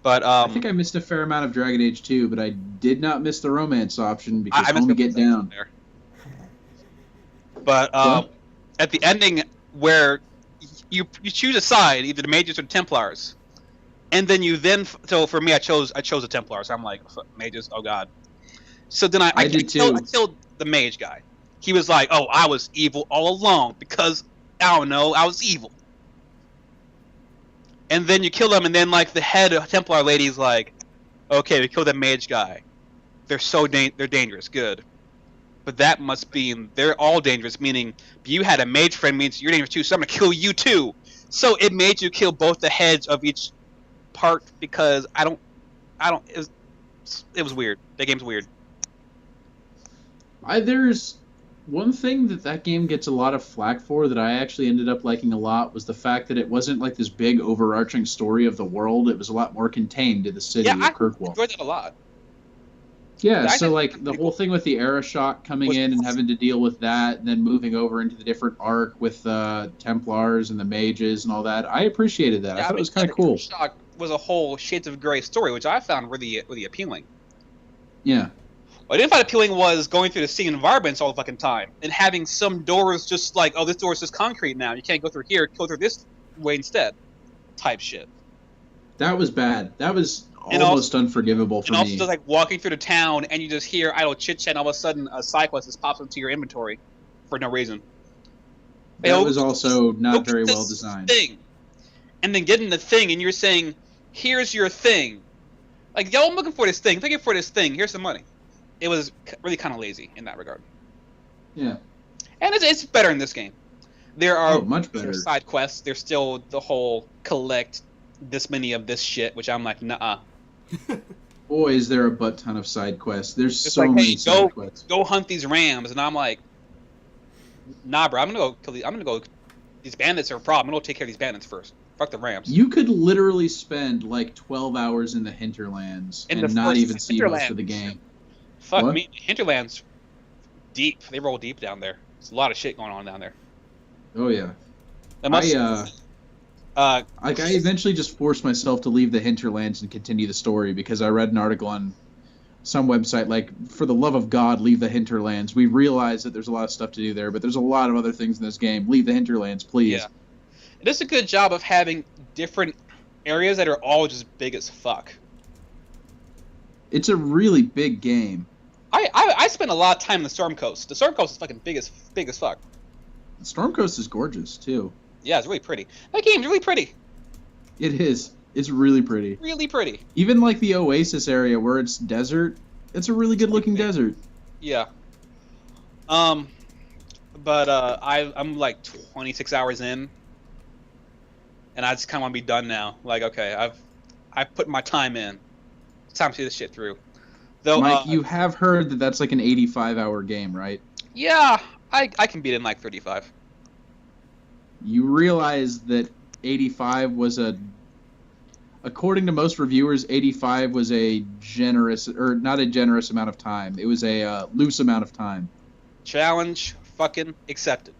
But I think I missed a fair amount of Dragon Age 2, but I did not miss the romance option because I missed homie get down. there. But at the ending where you choose a side, either the Mages or the Templars, and then so for me I chose the Templars. I'm like, Mages, oh god. So then I killed the Mage guy. He was like, oh, I was evil all along because I don't know, I was evil. And then you kill him, and then the head Templar lady's like, okay, we killed that Mage guy. They're they're dangerous, good. But that must be, they're all dangerous, meaning you had a mage friend means you're dangerous too, so I'm gonna kill you too. So it made you kill both the heads of each part because it was weird. That game's weird. There's one thing that game gets a lot of flack for that I actually ended up liking a lot was the fact that it wasn't like this big overarching story of the world. It was a lot more contained to the city of Kirkwall. I enjoyed that a lot. Yeah, so the whole thing with the era shock coming in and having to deal with that, and then moving over into the different arc with the Templars and the Mages and all that, I appreciated that. I thought it was kind of cool. Shock was a whole Shades of Grey story, which I found really appealing. Yeah. What I didn't find appealing was going through the same environments all the fucking time and having some doors just like, oh, this door is just concrete now. You can't go through here. Go through this way instead. Type shit. That was bad. That was almost unforgivable for me. And also just walking through the town and you just hear idle chit chat and all of a sudden a side quest just pops into your inventory for no reason. That was also not very well designed. Thing. And then getting the thing and you're saying, here's your thing. Like, yo, I'm looking for this thing. Looking for this thing. Here's some money. It was really kind of lazy in that regard. Yeah. And it's better in this game. There are much better side quests. There's still the whole collect this many of this shit, which I'm like, nuh-uh. Boy, is there a butt ton of side quests. There's so many side quests. Go hunt these rams, and I'm like, nah, bro. I'm gonna go kill these. I'm gonna go. These bandits are a problem. I'm gonna go take care of these bandits first. Fuck the rams. You could literally spend 12 hours in the hinterlands and not even see most of the game. Fuck me, hinterlands. Deep. They roll deep down there. There's a lot of shit going on down there. Oh yeah. I eventually just forced myself to leave the hinterlands and continue the story because I read an article on some website for the love of God, leave the hinterlands. We realize that there's a lot of stuff to do there, but there's a lot of other things in this game. Leave the hinterlands, please. Yeah. It does a good job of having different areas that are all just big as fuck. It's a really big game. I spent a lot of time in the Storm Coast. The Storm Coast is fucking big as fuck. The Storm Coast is gorgeous too. Yeah, it's really pretty. That game's really pretty. It is. It's really pretty. Really pretty. Even the Oasis area where it's desert, it's a really good looking desert. Yeah. But I'm 26 hours in, and I just kind of want to be done now. Okay, I've put my time in. It's time to see this shit through. Though, Mike, you have heard that that's an 85-hour game, right? Yeah, I can beat it in 35. You realize that 85 was according to most reviewers, 85 was a generous, or not a generous amount of time. It was a loose amount of time. Challenge fucking accepted.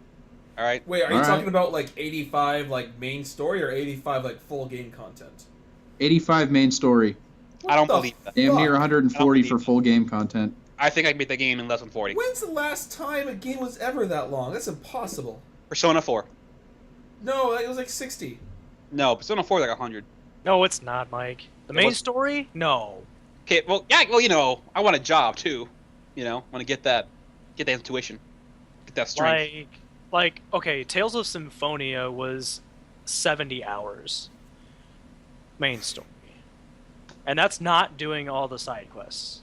All right. Wait, are you talking about 85 main story or 85 full game content? 85 main story. I don't believe that. Damn near 140 for full game content. I think I can beat the game in less than 40. When's the last time a game was ever that long? That's impossible. Persona 4. No, it was 60. No, Persona 4 is 100. No, it's not, Mike. The main story? No. Okay, well, yeah, well, I want a job too. Want to get that intuition, get that strength. Okay, Tales of Symphonia was 70 hours. Main story. And that's not doing all the side quests.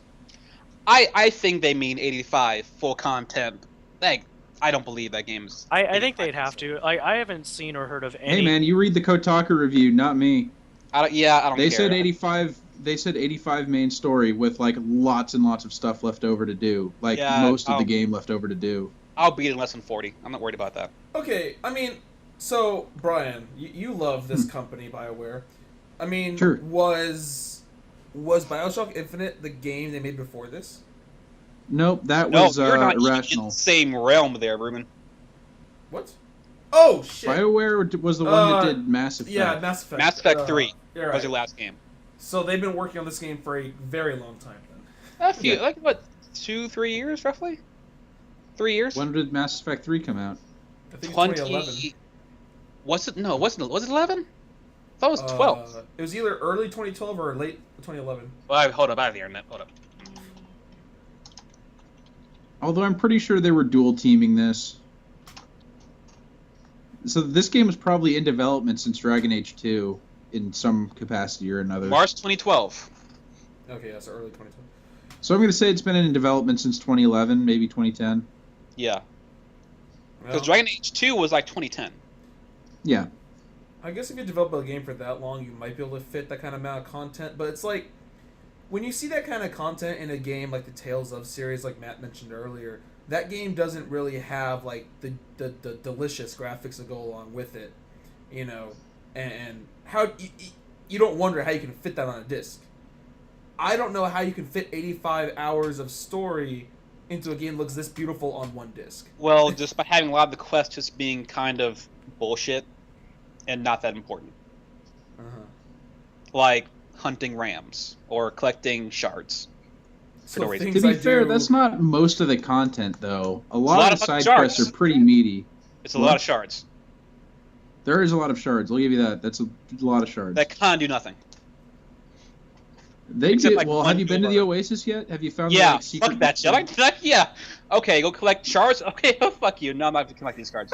I think they mean 85 full content. I don't believe that game's. I think they'd have to. I haven't seen or heard of any. Hey man, you read the Kotaku review, not me. I don't They care. said 85. they said 85 main story with like lots and lots of stuff left over to do, like Yeah, most of the game left over to do. I'll beat it in less than 40. I'm not worried about that. Okay, I mean, so Brian, you love this company, BioWare. I mean, Sure. was BioShock Infinite the game they made before this? Nope, that No, was you're not even in irrational. the same realm there, Ruben. What? Oh shit! BioWare was the one that did Mass Effect. Yeah, Mass Effect. Mass Effect 3 you're was right. your last game. So they've been working on this game for a very long time then. A few, Yeah. like what, 2-3 years roughly? 3 years? When did Mass Effect 3 come out? I think it's 20. 2011. Was it? No, wasn't it? Was it 11? I thought it was 12. It was either early 2012 or late 2011. Well, hold up, I have the internet. Hold up. Although I'm pretty sure they were dual teaming this. So this game was probably in development since Dragon Age 2 in some capacity or another. March 2012. Okay, yeah, so early 2012. So I'm going to say it's been in development since 2011, maybe 2010. Yeah. Well, Because Dragon Age 2 was like 2010. Yeah. I guess if you develop a game for that long, you might be able to fit that kind of amount of content. But it's like, when you see that kind of content in a game like the Tales of series, like Matt mentioned earlier, that game doesn't really have like the delicious graphics that go along with it, you know, and how you don't wonder how you can fit that on a disc. I don't know how you can fit 85 hours of story into a game that looks this beautiful on one disc. Well, just by having a lot of the quests just being kind of bullshit and not that important. Uh-huh. Like hunting rams or collecting shards. So no reason. things To be I fair, do- that's not most of the content, though. A lot, lot of of the side shards. quests are pretty meaty. It's a lot of shards There is a lot of shards. I'll give you that. That's a lot of shards. that kind of do nothing. They except, do. like, Well, one have you been to the door. Oasis yet? Have you found Yeah, the like, secret? fuck that shit. Yeah. Okay, go collect shards. Okay, fuck you. No, I'm not going to collect these cards.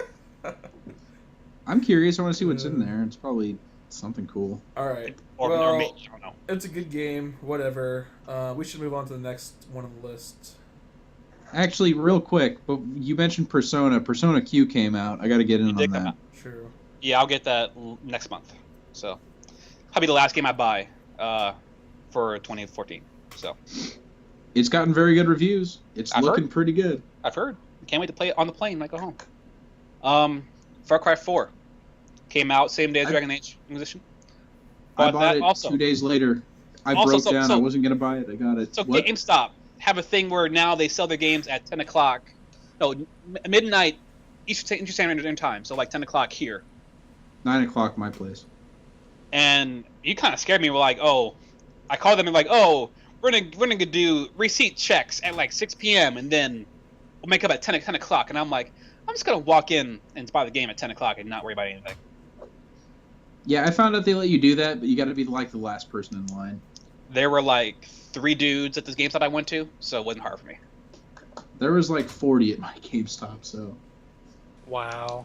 I'm curious. I want to see what's in there. It's probably something cool. All right. Or Well, maybe, I don't know. it's a good game. Whatever. We should move on to the next one on the list. Actually, real quick, but you mentioned Persona. Persona Q came out. I got to get in It did on come that. out. True. Yeah, I'll get that next month. So, probably the last game I buy for 2014. So, It's gotten very good reviews. It's I've looking heard. pretty good. I've heard. Can't wait to play it on the plane when I go home. Far Cry 4 came out same day as Dragon Age Inquisition. I Bought bought that it also. 2 days later. I Also, broke so- down. so- I wasn't going to buy it. I got it. So What? GameStop have a thing where now they sell their games at 10 o'clock. No, midnight Eastern Standard Time. So like 10 o'clock here. 9 o'clock my place. And you kind of scared me. We're like, oh, I called them and like, oh, we're gonna do receipt checks at like 6 p.m. and then we'll make up at 10 o'clock. And I'm like, I'm just gonna walk in and buy the game at 10 o'clock and not worry about anything. Yeah, I found out they let you do that, but you got to be like the last person in line. There were like 3 dudes at this GameStop I went to, so it wasn't hard for me. There was like 40 at my GameStop, so. Wow.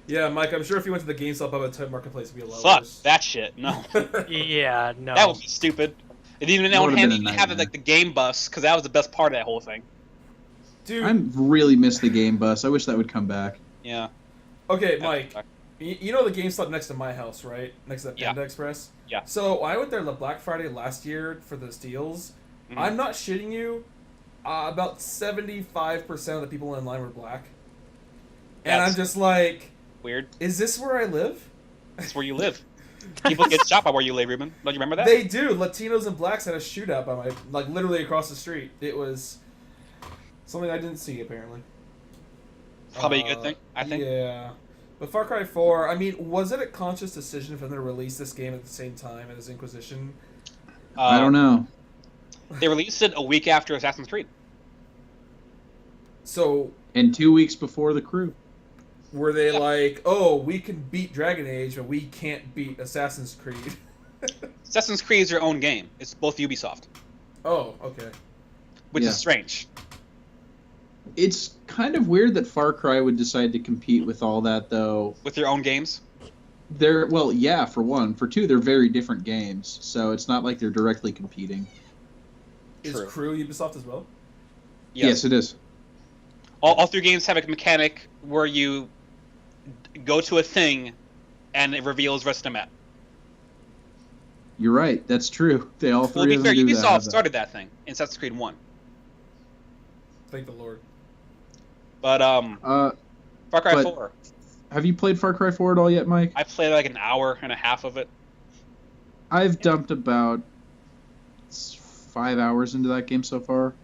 Yeah, Mike, I'm sure if you went to the GameStop up at Toy Marketplace, it'd be a lot Fuck worse. that shit. No, Yeah, no. that would be stupid. And even That on would've hand, been a you have nightmare. like the game bus because that was the best part of that whole thing. Dude, I really miss the game bus. I wish that would come back. Yeah. okay, Mike, you know the GameStop next to my house, right? Next to the Yeah. Panda Express? Yeah. So I went there the Black Friday last year for the deals. Mhm. I'm not shitting you. About 75% of the people in line were black. And That's- I'm just like, Weird. is this where I live? That's where you live. People get shot by where you live, Ruben. Don't you remember that? They do. Latinos and blacks had a shootout by my, like, literally across the street. It was something I didn't see, apparently. Probably a good thing, I think. Yeah. But Far Cry 4, I mean, was it a conscious decision for them to release this game at the same time as Inquisition? I don't know. They released it a week after Assassin's Creed. So, And 2 weeks before the crew. were they Yeah. like, oh, we can beat Dragon Age, but we can't beat Assassin's Creed? Assassin's Creed is their own game. It's both Ubisoft, Oh, okay. which Yeah. is strange. It's kind of weird that Far Cry would decide to compete with all that, though. With their own games. They're, well, yeah, for one. For two, they're very different games, so it's not like they're directly competing. Is True. Crew Ubisoft as well? Yes, it is. All 3 games have a mechanic where you go to a thing and it reveals the rest of the map. You're right. That's true. They all Well, to three be of fair, them do Ubisoft that. started that thing in Assassin's Creed 1. Thank the Lord. But, Far Cry but- 4. Have you played Far Cry 4 at all yet, Mike? I played like an hour and a half of it. I've dumped about 5 hours into that game so far.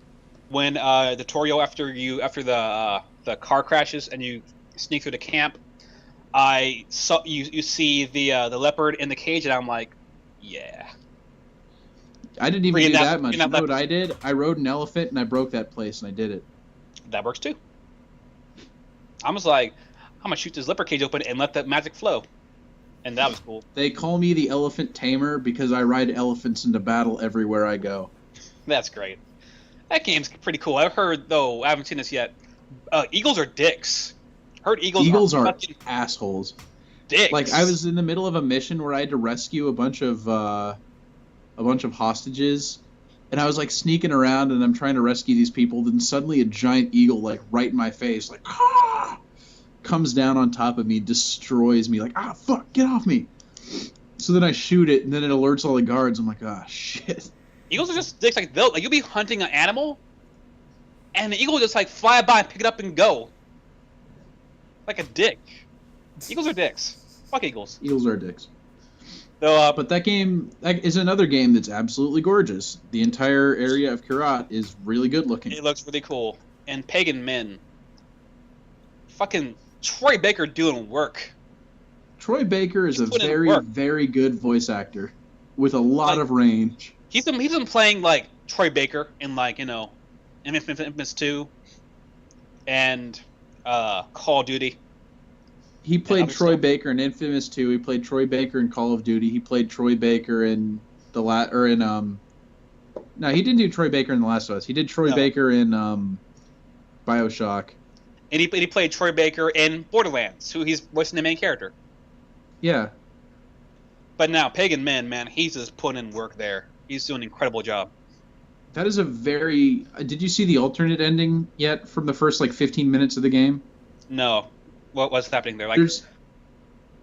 When the tutorial after the car crashes and you sneak through the camp, I saw you see the leopard in the cage, and I'm like, yeah. I didn't even Bringing do that- that much. bringing You that know what I did? I rode an elephant and I broke that place and I did it. That works too. I was like, I'm gonna shoot this leopard cage open and let that magic flow, and that was cool. They call me the elephant tamer because I ride elephants into battle everywhere I go. That's great. That game's pretty cool. I've heard, though, I haven't seen this yet. Eagles are dicks. Heard eagles are fucking assholes. dicks. Like, I was in the middle of a mission where I had to rescue a bunch of hostages, and I was like sneaking around and I'm trying to rescue these people. Then suddenly a giant eagle, like right in my face, like comes down on top of me, destroys me. Like, fuck, get off me! So then I shoot it, and then it alerts all the guards. I'm like, shit. Eagles are just dicks. Like you'll be hunting an animal, and the eagle will just like fly by and pick it up and go. Like a dick. Eagles are dicks. Fuck eagles. Eagles are dicks. So, But that is another game that's absolutely gorgeous. The entire area of Kyrat is really good looking. it looks really cool. And Pagan Men. Fucking Troy Baker doing work. Troy Baker is a He's put in very, work. very good voice actor with a lot of range. He's been playing like Troy Baker in like, you know, Infamous 2 and Call of Duty. He played other Troy stuff. Baker in Infamous 2. He played Troy Baker in Call of Duty. He played Troy Baker in No, he didn't do Troy Baker in The Last of Us. He did Troy No. Baker in BioShock. And he played Troy Baker in Borderlands, who he's voicing the main character. Yeah. But now, Pagan Men, man, he's just putting in work there. He's doing an incredible job. That is a very... Did you see the alternate ending yet from the first, 15 minutes of the game? No. What's happening there? Like,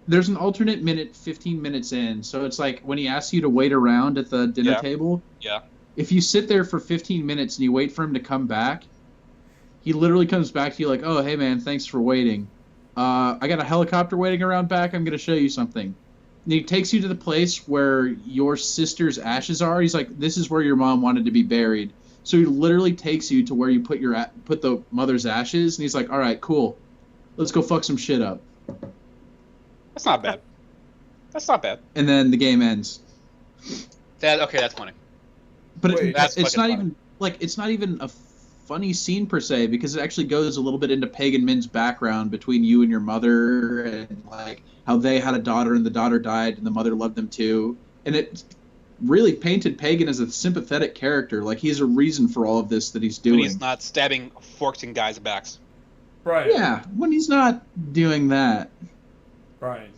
There's an alternate minute 15 minutes in, so it's like when he asks you to wait around at the dinner table. Yeah. If you sit there for 15 minutes and you wait for him to come back, he literally comes back to you like, "Oh, hey man, thanks for waiting. I got a helicopter waiting around back. I'm going to show you something." And he takes you to the place where your sister's ashes are. He's like, "This is where your mom wanted to be buried." So he literally takes you to where you put the mother's ashes, and he's like, "All right, cool. Let's go fuck some shit up." That's not bad. That's not bad. And then the game ends. That's funny. But Wait. That's it's fucking not funny. even it's not even a funny scene per se, because it actually goes a little bit into Pagan Min's background between you and your mother, and like how they had a daughter and the daughter died and the mother loved them too. And it really painted Pagan as a sympathetic character. Like, he has a reason for all of this that he's When doing. he's not stabbing forks in guys' backs. Brian. Yeah, when he's not doing that. Brian.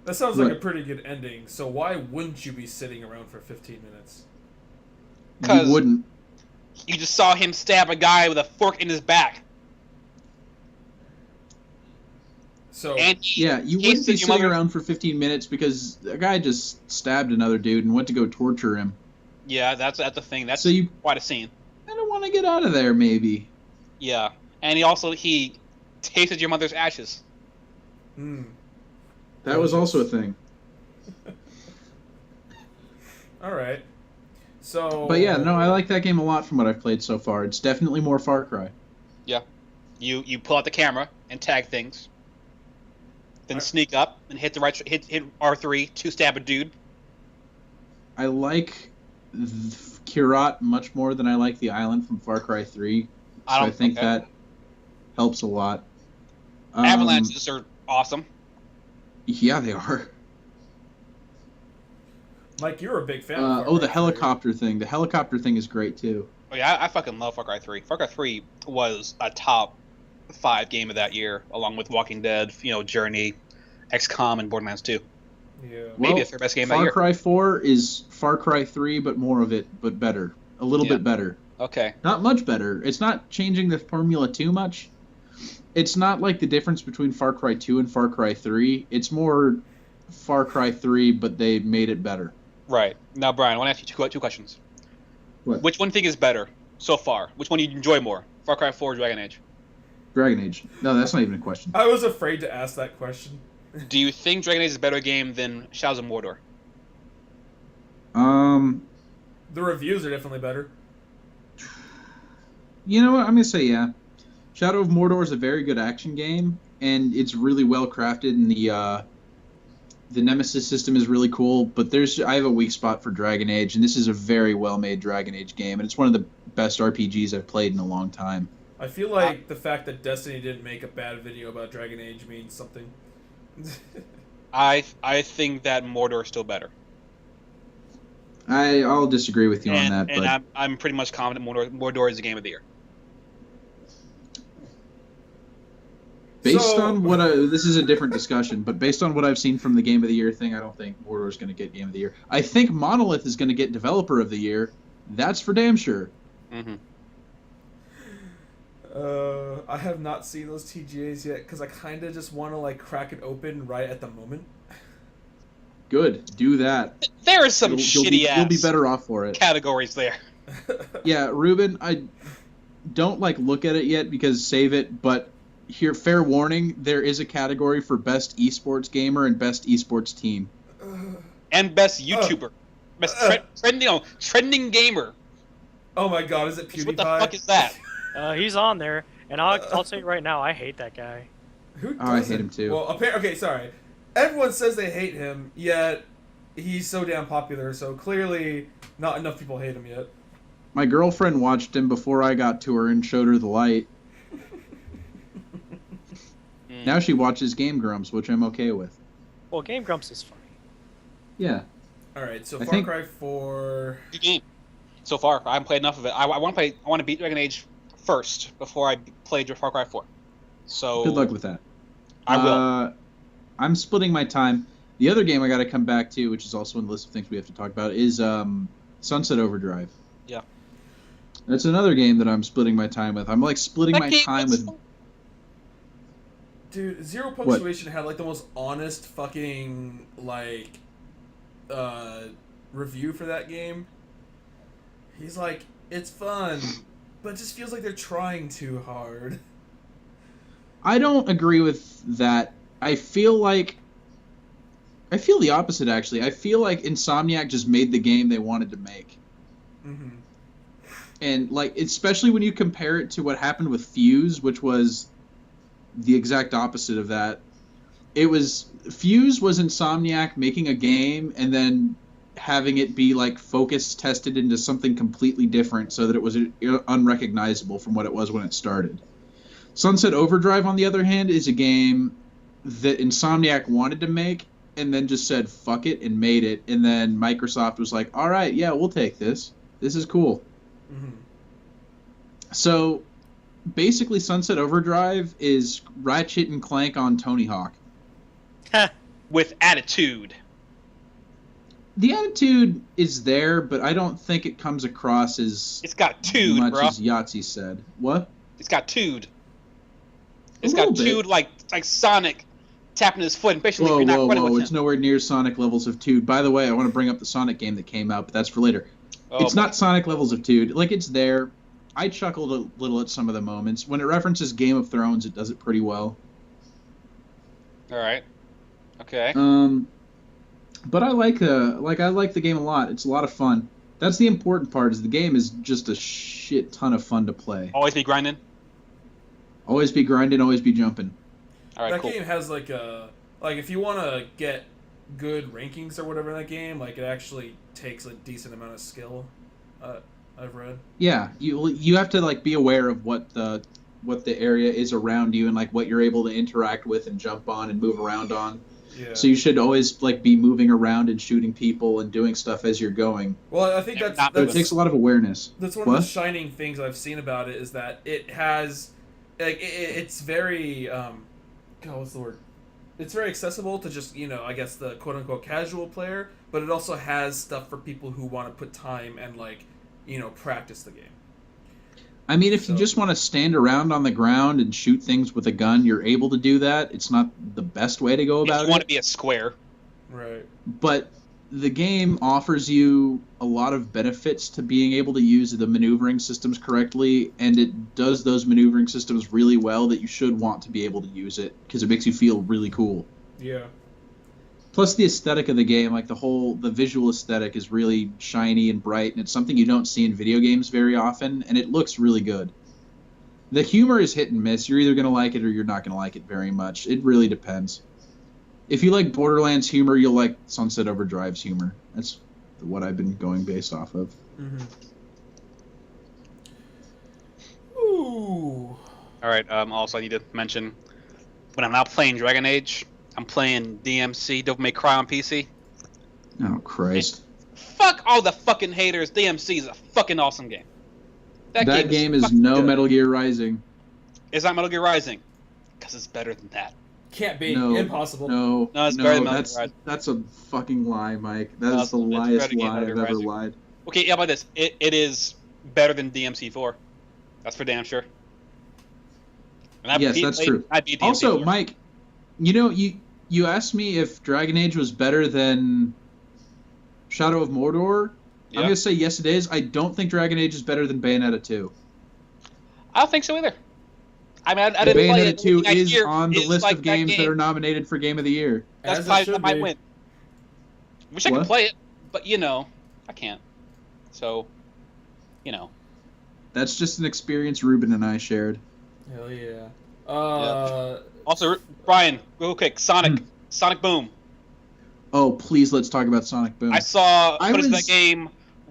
That sounds like a What? pretty good ending, so why wouldn't you be sitting around for 15 minutes? 'Cause- You wouldn't. You just saw him stab a guy with a fork in his back. So, And he, Yeah, you he wouldn't be said your sitting mother- around for 15 minutes because a guy just stabbed another dude and went to go torture him. Yeah, that's the thing. That's So you quite a scene. kind of want to get out of there, maybe. Yeah, and he tasted your mother's ashes. That was also a thing. alright. So... But yeah, no, I like that game a lot from what I've played so far. It's definitely more Far Cry. You pull out the camera and tag things, then sneak up and hit R3 to stab a dude. I like Kyrat much more than I like the island from Far Cry 3. So I think okay. that helps a lot. Avalanches are awesome. Yeah, they are. Mike, you're a big fan of Far The Cry helicopter thing. The helicopter thing is great, too. Oh yeah, I fucking love Far Cry 3. Far Cry 3 was a top 5 game of that year, along with Walking Dead, Journey, XCOM, and Borderlands 2. 3. Yeah. Maybe Well, it's their best game that Far year. Cry 4 is Far Cry 3, but more of it, but better. A little Yeah. bit better. Okay. Not much better. It's not changing the formula too much. It's not like the difference between Far Cry 2 and Far Cry 3. It's more Far Cry 3, but they made it better. Right. Now, Brian, I want to ask you two questions. What? Which one do you think is better so far? Which one do you enjoy more? Far Cry 4 or Dragon Age? Dragon Age. No, that's not even a question. I was afraid to ask that question. Do you think Dragon Age is a better game than Shadows of Mordor? The reviews are definitely better. You know what? I'm gonna say yeah. Shadow of Mordor is a very good action game, and it's really well crafted, and the Nemesis system is really cool. But I have a weak spot for Dragon Age, and this is a very well made Dragon Age game, and it's one of the best RPGs I've played in a long time. I feel like the fact that Destiny didn't make a bad video about Dragon Age means something. I think that Mordor is still better. I'll disagree with you on that, and but I'm pretty much confident Mordor is the game of the year. based on what this is a different discussion, but based on what I've seen from the Game of the Year thing, I don't think Mordor is going to get Game of the Year. I think Monolith is going to get Developer of the Year. That's for damn sure. Mm-hmm. I have not seen those TGAs yet because I kind of just want to like crack it open right at the moment. Good, do that. There are some shitty ass. You'll be better off for it. Categories there. Yeah, Ruben, I don't like look at it yet because save it. But here, fair warning: there is a category for best esports gamer and best esports team, And best YouTuber, best trending gamer. Oh my god, is it PewDiePie? What the fuck is that? He's on there, and I'll say right now, I hate that guy. Who I doesn't? hate him too. Well, okay, sorry. Everyone says they hate him, yet he's so damn popular, so clearly not enough people hate him yet. My girlfriend watched him before I got to her and showed her the light. Now she watches Game Grumps, which I'm okay with. Well, Game Grumps is funny. Yeah. Alright, so I Far think- Cry 4... Good game. So far, I haven't played enough of it. I want to beat Dragon Age first before I play Far Cry 4. So Good luck with that. I will. I'm splitting my time. The other game I got to come back to, which is also on the list of things we have to talk about, is Sunset Overdrive. Yeah. That's another game that I'm splitting my time with. I'm like splitting That my game time was with. Dude, Zero Punctuation had like the most honest fucking like review for that game. He's like, it's fun, but it just feels like they're trying too hard. I don't agree with that. I feel the opposite, actually. I feel like Insomniac just made the game they wanted to make. Mm-hmm. And, like, especially when you compare it to what happened with Fuse, which was the exact opposite of that. Fuse was Insomniac making a game and then having it be, like, focus tested into something completely different so that it was unrecognizable from what it was when it started. Sunset Overdrive, on the other hand, is a game that Insomniac wanted to make and then just said fuck it and made it, and then Microsoft was like, all right, yeah, we'll take this. This is cool. Mm-hmm. So basically Sunset Overdrive is Ratchet and Clank on Tony Hawk. With attitude. The attitude is there, but I don't think it comes across as It's got tude, much bro. as Yahtzee said. What? It's got tude. A It's got little bit. tude like Sonic tapping his foot and basically Whoa, you're not running with it's him. nowhere near Sonic levels of Tude. By the way, I want to bring up the Sonic game that came out, but that's for later. Oh, It's not Sonic levels of Tude. Like, it's there. I chuckled a little at some of the moments. When it references Game of Thrones, it does it pretty well. Alright. Okay. But I like the game a lot. It's a lot of fun. That's the important part, is the game is just a shit ton of fun to play. Always be grinding. Always be grinding, always be jumping. Alright, That cool. game has like if you want to get good rankings or whatever in that game, like it actually takes a decent amount of skill. I've read. Yeah, you have to like be aware of what the area is around you and like what you're able to interact with and jump on and move around on. Yeah. So you should always like be moving around and shooting people and doing stuff as you're going. Well, I think Yeah, that's not- So it takes a lot of awareness. That's one What? of the shining things I've seen about it is that it has, like, it's very, God, what's the word? It's very accessible to just, I guess the quote-unquote casual player, but it also has stuff for people who want to put time and, like, practice the game. I mean, if you So- just want to stand around on the ground and shoot things with a gun, you're able to do that. It's not the best way to go If about you want to it, be a square. Right. but the game offers you a lot of benefits to being able to use the maneuvering systems correctly, and it does those maneuvering systems really well that you should want to be able to use it, because it makes you feel really cool. Yeah. Plus the aesthetic of the game, like the visual aesthetic is really shiny and bright, and it's something you don't see in video games very often, and it looks really good. The humor is hit and miss. You're either going to like it or you're not going to like it very much. It really depends. If you like Borderlands humor, you'll like Sunset Overdrive's humor. That's what I've been going based off of. Mm-hmm. Ooh. All right. Also, I need to mention when I'm not playing Dragon Age, I'm playing DMC Devil May Cry on PC. Oh, Christ. Fuck all the fucking haters. DMC is a fucking awesome game. That game is no good. Metal Gear Rising. It's not Metal Gear Rising. Because it's better than that. Can't be. No, Impossible. No, it's better than Metal Gear Rising. That's a fucking lie, Mike. That is the it's liest better than lie Metal I've Gear ever Rising. lied. Okay, how about this? It is better than DMC4. That's for damn sure. And Yes, that's true. I beat DMC4. Also, Mike, you asked me if Dragon Age was better than Shadow of Mordor. Yeah. I'm going to say yes, it is. I don't think Dragon Age is better than Bayonetta 2. I don't think so either. I mean, I didn't play Bayonetta it. 2 I is hear on the is list like of games that game. are nominated for Game of the Year. That's As it probably should that might be. win. Wish I could What? play it, but I can't. So, That's just an experience Ruben and I shared. Hell yeah. Also, Brian, real quick, Sonic Boom. Oh, please, let's talk about Sonic Boom. I saw I footage of was- that game.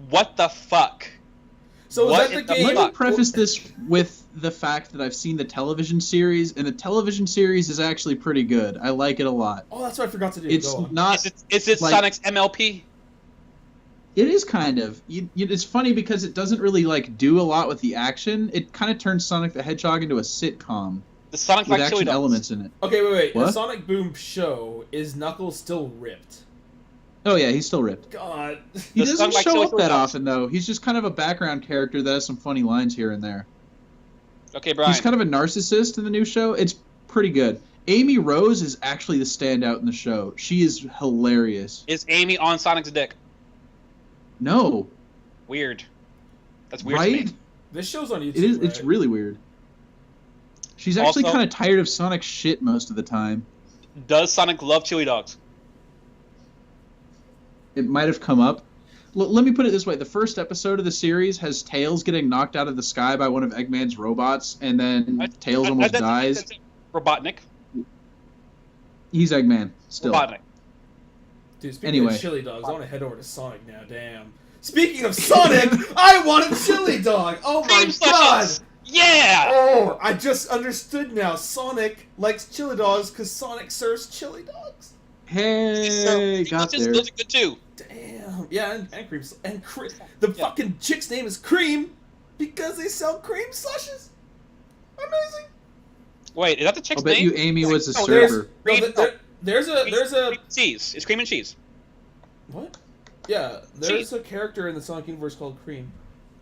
What the fuck? So is What that in the the game? Let me fuck? preface this with the fact that I've seen the television series, and the television series is actually pretty good. I like it a lot. Oh, that's what I forgot to do. It's Go on. not. Is it like- Sonic's MLP? It is kind of. It's funny because it doesn't really do a lot with the action. It kind of turns Sonic the Hedgehog into a sitcom The Sonic with like chili action dogs. elements in it. Okay, wait. The What? Sonic Boom show, is Knuckles still ripped? Oh yeah, he's still ripped. God. He The doesn't Sonic like show chili up that dogs. often though. He's just kind of a background character that has some funny lines here and there. Okay, Brian. He's kind of a narcissist in the new show. It's pretty good. Amy Rose is actually the standout in the show. She is hilarious. Is Amy on Sonic's dick? No, Weird. That's weird to right? me. This show's on YouTube. It is. Right? It's really weird. She's actually Also- kind of tired of Sonic shit most of the time. Does Sonic love chili dogs? It might have come up. Let me put it this way: the first episode of the series has Tails getting knocked out of the sky by one of Eggman's robots, and then Tails almost dies. That's Robotnik. He's Eggman still. Robotnik. Dude, speaking Anyway. of chili dogs, I want to head over to Sonic now. Damn. Speaking of Sonic, I want a chili dog. Oh my Cream god. slushes! Yeah! Oh, I just understood now. Sonic likes chili dogs because Sonic serves chili dogs. Hey, got there. Those are good too. Damn. Yeah, and cream the fucking chick's name is Cream because they sell cream slushes. Amazing. Wait, is that the chick's I'll bet name? you Amy was a No, server. No, Cream- there's a Cream and cheese. It's cream and cheese. what? Yeah, there's Cheese. a character in the Sonic universe called Cream.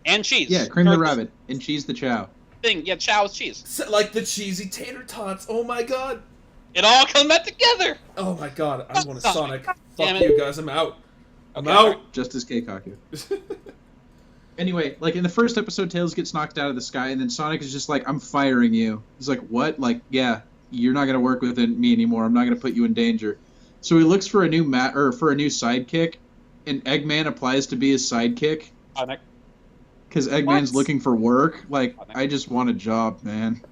And cheese. Yeah, Cream the Or Rabbit and Cheese the Chow. Thing. Yeah, chow is cheese. Like the cheesy tater tots. Oh my god. It all comes back together. Oh my god. I want a Sonic. God Fuck damn it. you guys. I'm out. I'm Okay, out. Justice Keikaku. Anyway, in the first episode, Tails gets knocked out of the sky, and then Sonic is just like, "I'm firing you." He's like, "What?" Like, "Yeah, you're not gonna work with me anymore. I'm not gonna put you in danger." So he looks for a new for a new sidekick, and Eggman applies to be his sidekick Sonic. because Eggman's What? looking for work. Like, I just want a job, man.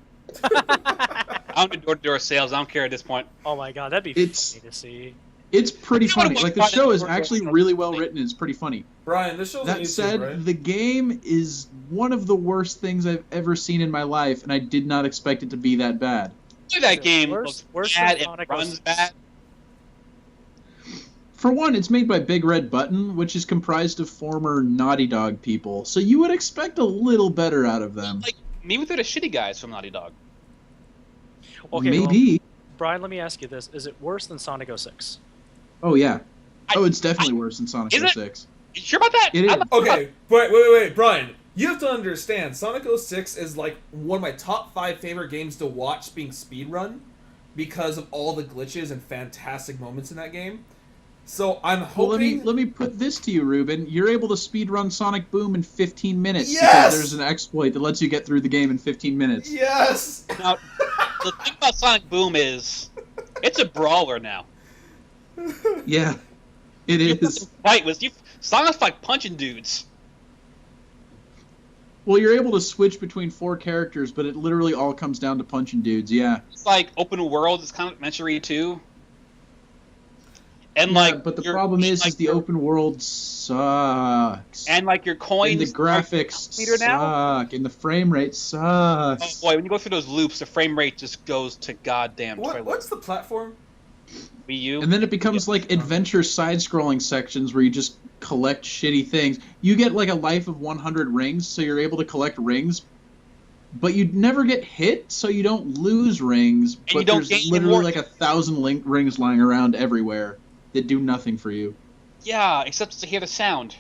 I'm doing door-to-door sales. I don't care at this point. Oh my god, that'd be It's- funny to see. It's pretty You wanna funny. watch Like, the Sonic show is work actually with- really well written. It's pretty funny. Brian, this show's on That YouTube, said, right? the game is one of the worst things I've ever seen in my life, and I did not expect it to be that bad. That game Worse- looks worse bad. than It Sonic runs 06. bad. For one, it's made by Big Red Button, which is comprised of former Naughty Dog people, so you would expect a little better out of them. Like, maybe they're the shitty guys from Naughty Dog. Okay, Maybe. well, Brian, let me ask you this: is it worse than Sonic 06? Oh, yeah. I- Oh, it's definitely worse than Sonic Is it? 06. You sure about that? It is. I'm not- Okay, wait, Brian. You have to understand, Sonic 06 is like one of my top 5 favorite games to watch being speedrun because of all the glitches and fantastic moments in that game. So I'm Well, hoping. let me put this to you, Ruben. You're able to speedrun Sonic Boom in 15 minutes Yes! because there's an exploit that lets you get through the game in 15 minutes. Yes. Now, the thing about Sonic Boom is, it's a brawler now. Yeah, it is. Sonic's like punching dudes. Well, you're able to switch between 4 characters, but it literally all comes down to punching dudes, yeah. It's like open world, it's kind of adventure-y too. And Yeah, like, but the problem is the open world sucks. and like your coins, And the graphics suck, and the frame rate sucks. Oh boy, when you go through those loops, the frame rate just goes to goddamn toilet. What's the platform? Wii U. And then it becomes like adventure side-scrolling sections where you just collect shitty things. You get like a life of 100 rings, so you're able to collect rings, but you never get hit, so you don't lose rings. And But you don't there's gain literally more. like 1,000 rings lying around everywhere that do nothing for you. Yeah, except to hear the sound.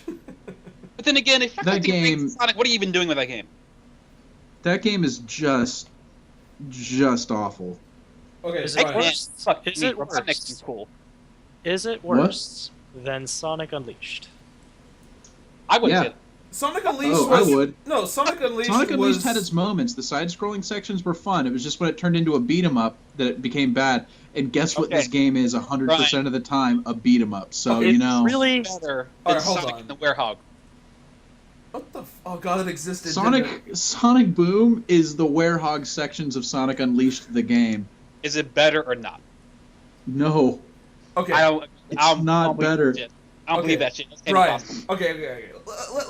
But then again, if you're That collecting rings game- in Sonic, what are you even doing with that game? That game is just awful. Okay, Is it Ryan. worse? Fuck Is me, it Robotnik's worse? cool. Is it worse than Sonic Unleashed? I would Yeah. say. Sonic Unleashed Oh, I was. would. No, Sonic Unleashed Sonic was. Unleashed had its moments. The side-scrolling sections were fun. It was just when it turned into a beat-em-up that it became bad. And guess what Okay. this game is 100% of the time? A beat-em-up. So, Okay, you know... Really? Better Alright, than hold Sonic on. and the Werehog. What the? Oh god, it existed. didn't it? Sonic Boom is the Werehog sections of Sonic Unleashed the game. Is it better or not? No, Okay. I don't. it's I don't not believe better. that shit. I don't Okay. believe that shit. That can't be Brian. possible. Okay.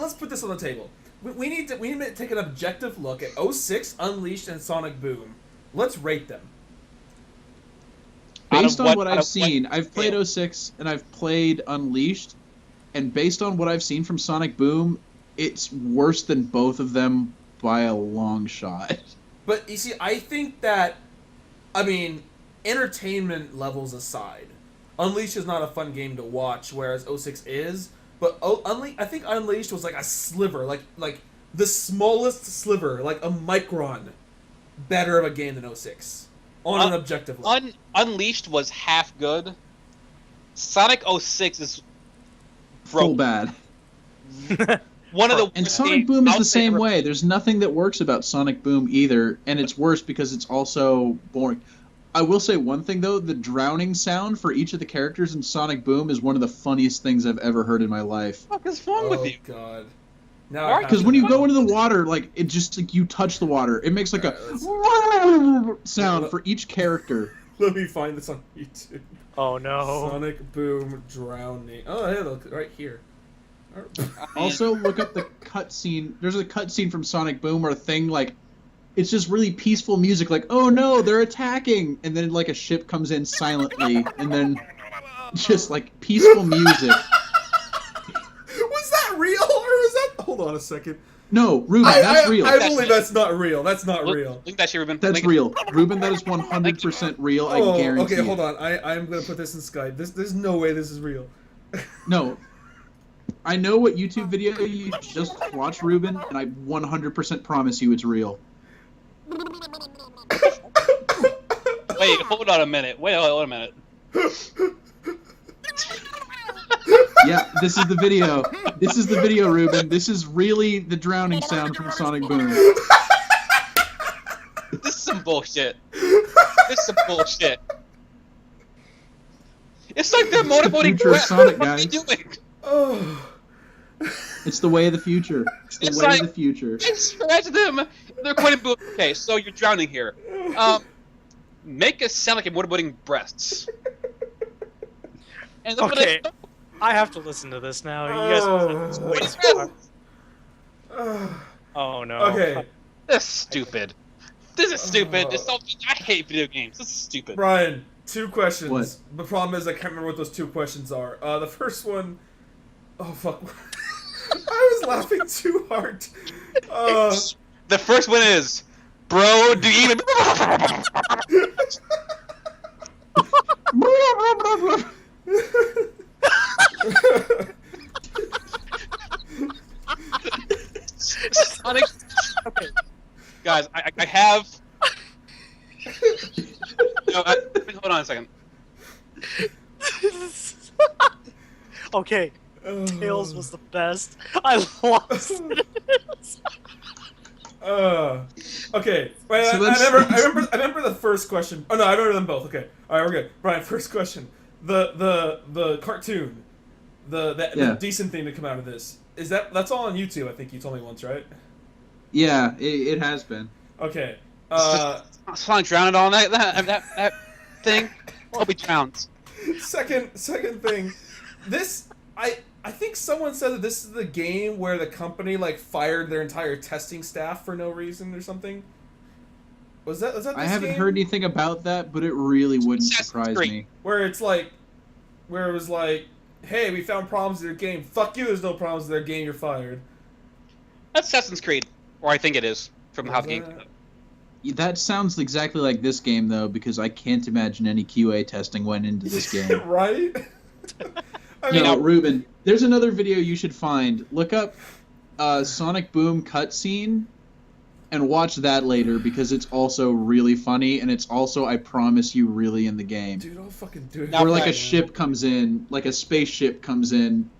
Let's put this on the table. We need to take an objective look at 06, Unleashed, and Sonic Boom. Let's rate them. Out of Based on what out I've of seen, I've played scale? 06 and I've played Unleashed, and based on what I've seen from Sonic Boom, it's worse than both of them by a long shot. But you see, I think that, I mean, entertainment levels aside, Unleashed is not a fun game to watch, whereas 06 is. But I think Unleashed was like a sliver, like the smallest sliver, like a micron, better of a game than 06 on an objective level. Unleashed was half good. Sonic 06 is Full broke. bad. One of the And worst Sonic games Boom is out the same there. way. There's nothing that works about Sonic Boom either, and it's worse because it's also boring. I will say one thing, though. The drowning sound for each of the characters in Sonic Boom is one of the funniest things I've ever heard in my life. What the fuck is wrong with you? God. Now Alright, I have Because to when you know. go into the water, like, it just, like, you touch the water. It makes, like, a sound for each character. Let me find this on YouTube. Oh no. Sonic Boom drowning. Oh, yeah, look right here. Also, look up the cutscene. There's a cutscene from Sonic Boom where a thing, like, it's just really peaceful music, like, oh no, they're attacking! And then, like, a ship comes in silently, and then just, like, peaceful music. Was that real, or is that? Hold on a second. No, Ruben, that's real. I believe that's not real. That's not real. Link that shit, Ruben. That's Link- real. Ruben, that is 100% real, I Oh, guarantee okay, it. hold on. I'm gonna put this in Skype. There's no way this is real. No. I know what YouTube video you just watched, Ruben, and I 100% promise you it's real. Wait, hold on a minute. Wait a minute. Yeah, this is the video. This is the video, Ruben. This is really the drowning sound from Sonic Boom. This is some bullshit. This is some bullshit. It's like they're motivating. future of Sonic, What are they guys. doing? Oh. It's the way of the future. It's the It's way like- of the future. I scratch them. They're quite boom. Okay, so you're drowning here. Make us sound like a motivating breasts. And Okay. I have to listen to this now. You guys. Oh. Wait, Breasts. oh no. Okay, This is stupid. This is stupid. It's so, I hate video games. This is stupid. Brian. 2 questions. What? The problem is I can't remember what those 2 questions are. The first one. Oh fuck. I was laughing too hard. The first one is, bro, do you even... Sonic... Okay. Guys, I have... No, hold on a second. Okay, Tails was the best. I lost it. Okay. Wait, So I remember the first question. Oh no, I remember them both. Okay. All right, we're good. Brian, first question. The cartoon, the decent thing to come out of this is that's all on YouTube. I think you told me once, right? Yeah, it has been. Okay. Sonic drowned all night. That thing. I'll be drowned. Second thing, this I think someone said that this is the game where the company like fired their entire testing staff for no reason or something. Was that this I haven't game? heard anything about that, but it really wouldn't surprise me. Where it was like, hey, we found problems with your game. Fuck you. There's no problems with their game. You're fired. That's Assassin's Creed, or I think it is from how the game. That sounds exactly like this game, though, because I can't imagine any QA testing went into this game. Right? I mean, no, Ruben, there's another video you should find. Look up Sonic Boom cutscene and watch that later, because it's also really funny, and it's also, I promise you, really in the game. Dude, I'll fucking do it. Where, like, a ship comes in, like a spaceship comes in,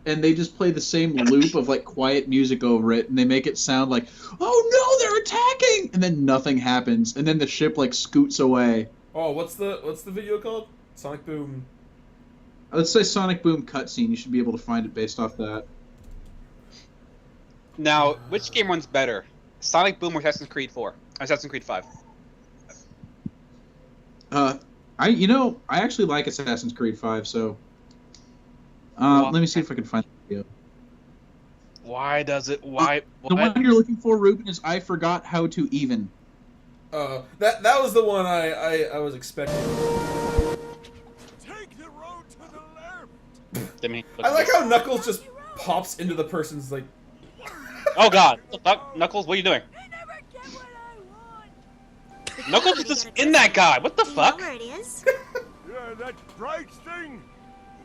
and they just play the same loop of, like, quiet music over it, and they make it sound like, oh no, they're attacking! And then nothing happens, and then the ship, like, scoots away. Oh, what's the video called? Sonic Boom. Let's say Sonic Boom cutscene. You should be able to find it based off that. Now, which game runs better? Sonic Boom or Assassin's Creed 4? Assassin's Creed 5? I actually like Assassin's Creed 5, so... let me see if I can find the video. Why does it... Why? The one you're looking for, Ruben, is I Forgot How to Even. That was the one I was expecting. Take the road to the left. I like how Knuckles just pops into the person's, like... Oh god. What the fuck? Knuckles, what are you doing? I never get what I want. Knuckles is just in that guy. What the fuck? Where it is? Yeah, that bright thing.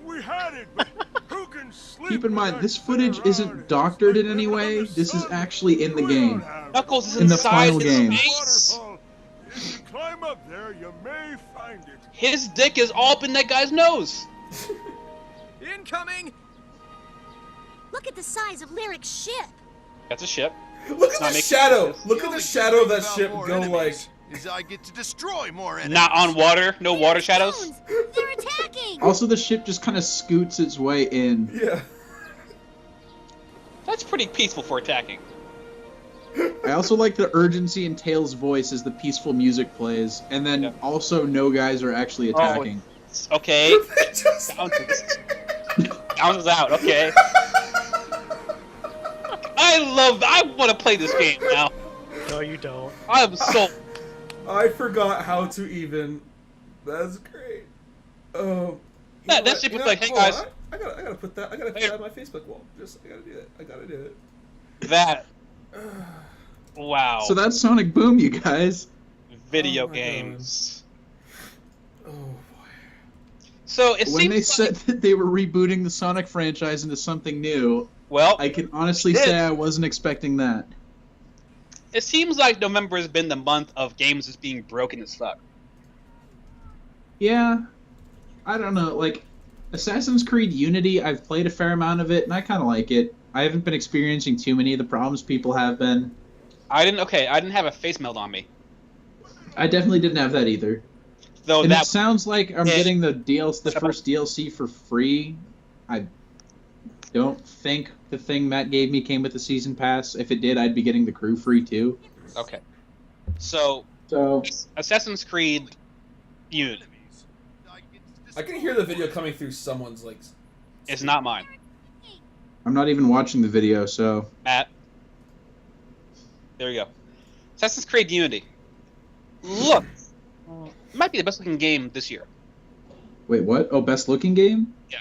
We had it, but who can sleep? Keep in mind, when this I footage sit isn't around? doctored It's in like any way. another This is sun. actually in the We game. don't have Knuckles is In the inside final his game. face. waterfall. If you climb up there, you may find it. His dick is all up in that guy's nose. Incoming! Look at the size of Lyric's ship. That's a ship. Look at not the making shadow! sense. Look at the shadow of that ship go, like... Is I get to destroy more enemies. Not on water. No water Lyric shadows. stones. They're attacking. Also, the ship just kind of scoots its way in. Yeah. That's pretty peaceful for attacking. I also like the urgency in Tails' voice as the peaceful music plays, and then Yep. also no guys are actually attacking. Okay. Just- Bounces out. Okay. I want to play this game now. No, you don't. I'm so. I forgot how to even. That's great. That shit was like, hey guys. I gotta put that. I gotta put that on my Facebook wall. I gotta do it. I gotta do it. That. Wow. So that's Sonic Boom, you guys. Video Oh my games. Oh boy. So it When seems they like, said that they were rebooting the Sonic franchise into something new, well, I can honestly It say is. I wasn't expecting that. it seems like November has been the month of games just being broken as fuck. Yeah, I don't know. Like, Assassin's Creed Unity, I've played a fair amount of it, and I kind of like it. I haven't been experiencing too many of the problems people have been. I didn't have a face melt on me. I definitely didn't have that either. Though And that it sounds like I'm Yeah. getting the first DLC for free. I don't think the thing Matt gave me came with the season pass. If it did, I'd be getting the crew free too. okay. So So Assassin's Creed Unity I can hear the video coming through someone's like. is not mine. I'm not even watching the video. So Matt. There we go. Assassin's Creed Unity. Look, it might be the best looking game this year. wait, what? Oh, best looking game? Yeah.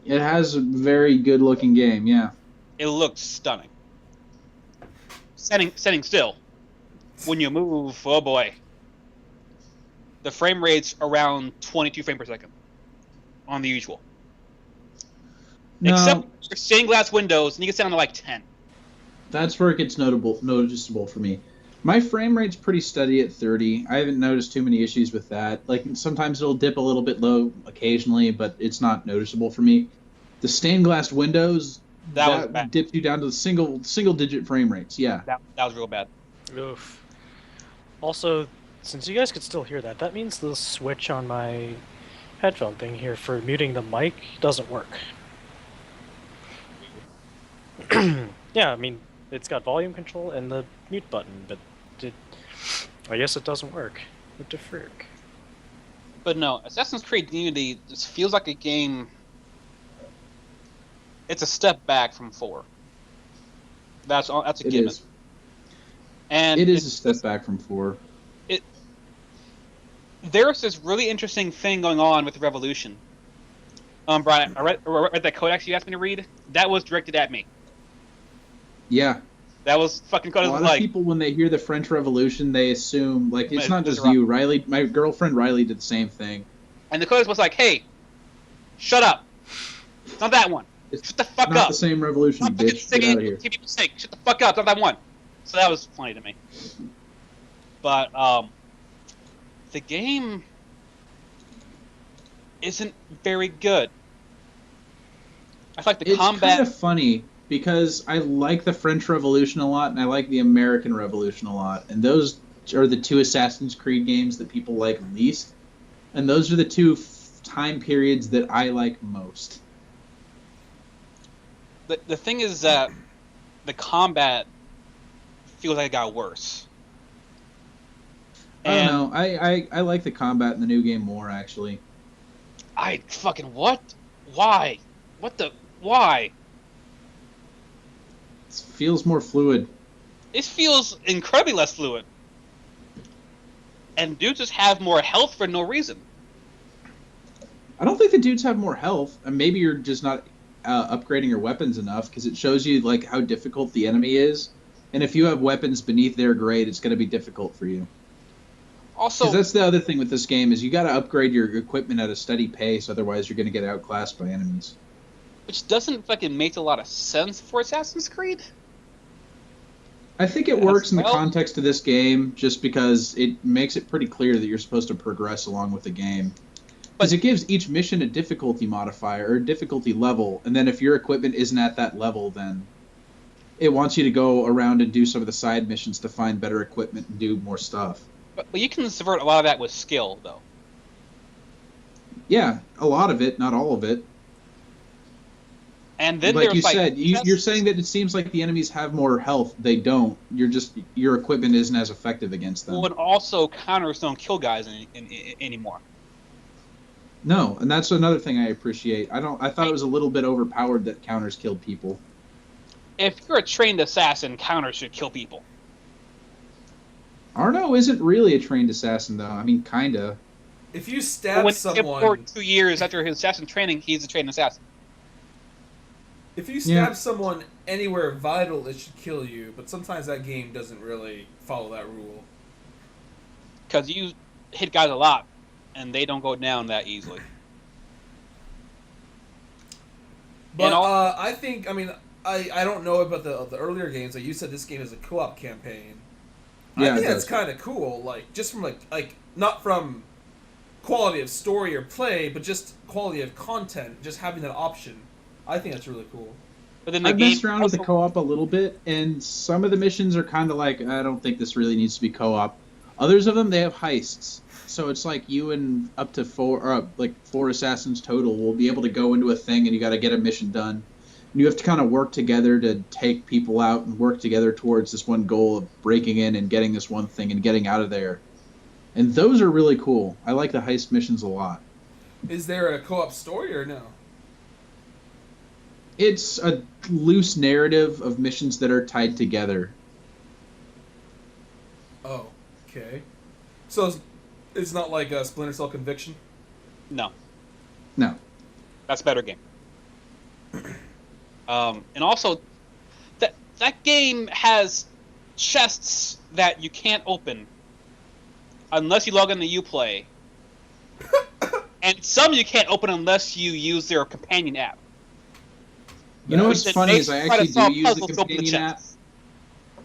It has a very good looking game. Yeah. It looks stunning. Setting still. When you move, oh boy. The frame rate's around 22 frames per second. On the usual. No, Except for stained glass windows, and you get down to like 10. that's where it gets noticeable for me. My frame rate's pretty steady at 30. I haven't noticed too many issues with that. Like sometimes it'll dip a little bit low occasionally, but it's not noticeable for me. The stained glass windows That was bad. dips you down to single digit frame rates. Yeah. That was real bad. Oof. Also, since you guys could still hear that, that means the switch on my headphone thing here for muting the mic doesn't work. Yeah, I mean, it's got volume control and the mute button, but I guess it doesn't work. What the frick? But no, Assassin's Creed Unity just feels like a game. It's a step back from 4. That's a It given. is. And It is a step back from 4. There's this really interesting thing going on with the Revolution. Brian, I read that codex you asked me to read. That was directed at me. Yeah. That was fucking A codex. lot Was of like, people, when they hear the French Revolution, they assume, like, it's not just wrong. you. Riley, my girlfriend Riley did the same thing. and the codex was like, "Hey, shut up! It's not that one. It's Shut the fuck not up! the same revolution, Stop fucking bitch. Get singing out of here. keep people sick. Shut the fuck up! It's not that one." So that was funny to me. But the game isn't very good. I feel like the It's combat. kind of funny because I like the French Revolution a lot and I like the American Revolution a lot, and those are the two Assassin's Creed games that people like least, and those are the two time periods that I like most. The thing is that the combat feels like it got worse. I don't know. I like the combat in the new game more, actually. I fucking what? Why? What the? Why? It feels more fluid. It feels incredibly less fluid. And dudes just have more health for no reason. I don't think the dudes have more health, and maybe you're just not upgrading your weapons enough, because it shows you like how difficult the enemy is, and if you have weapons beneath their grade, it's going to be difficult for you. Also, Because that's the other thing with this game is you got to upgrade your equipment at a steady pace, otherwise you're going to get outclassed by enemies. which doesn't fucking make a lot of sense for Assassin's Creed. I think it Yes, works in the well- context of this game, just because it makes it pretty clear that you're supposed to progress along with the game. Because it gives each mission a difficulty modifier or difficulty level, and then if your equipment isn't at that level, then it wants you to go around and do some of the side missions to find better equipment and do more stuff. But you can subvert a lot of that with skill, though. Yeah, a lot of it, not all of it. And then Like there's you like said, you're saying that it seems like the enemies have more health. They don't. Your equipment isn't as effective against them. well, and also counters don't kill guys anymore. No, and that's another thing I appreciate. I thought it was a little bit overpowered that counters killed people. If you're a trained assassin, counters should kill people. Arno isn't really a trained assassin, though. I mean, kinda. If you But stab when someone, for 2 years after his assassin training, he's a trained assassin. if you stab someone anywhere vital, it should kill you. But sometimes that game doesn't really follow that rule. Because you hit guys a lot, and they don't go down that easily. But all- I think, I mean, I don't know about the earlier games. Like you said, this game is a co-op campaign. Yeah, I think it that's does. kind of cool. Like just from like not from quality of story or play, but just quality of content. Just having that option, I think that's really cool. But then the I've game messed around with the also- co-op a little bit, and some of the missions are kind of like, I don't think this really needs to be co-op. Others of them, they have heists. So it's like you and up to four assassins total will be able to go into a thing, and you got to get a mission done. And you have to kind of work together to take people out and work together towards this one goal of breaking in and getting this one thing and getting out of there. And those are really cool. I like the heist missions a lot. Is there a co-op story or no? It's a loose narrative of missions that are tied together. Oh, okay. So it's not like a Splinter Cell Conviction? No, No. that's a better game. And also, that game has chests that you can't open unless you log into Uplay, and some you can't open unless you use their companion app. You know what's Which funny makes is I try to actually solve do use the puzzles to open companion app. chests.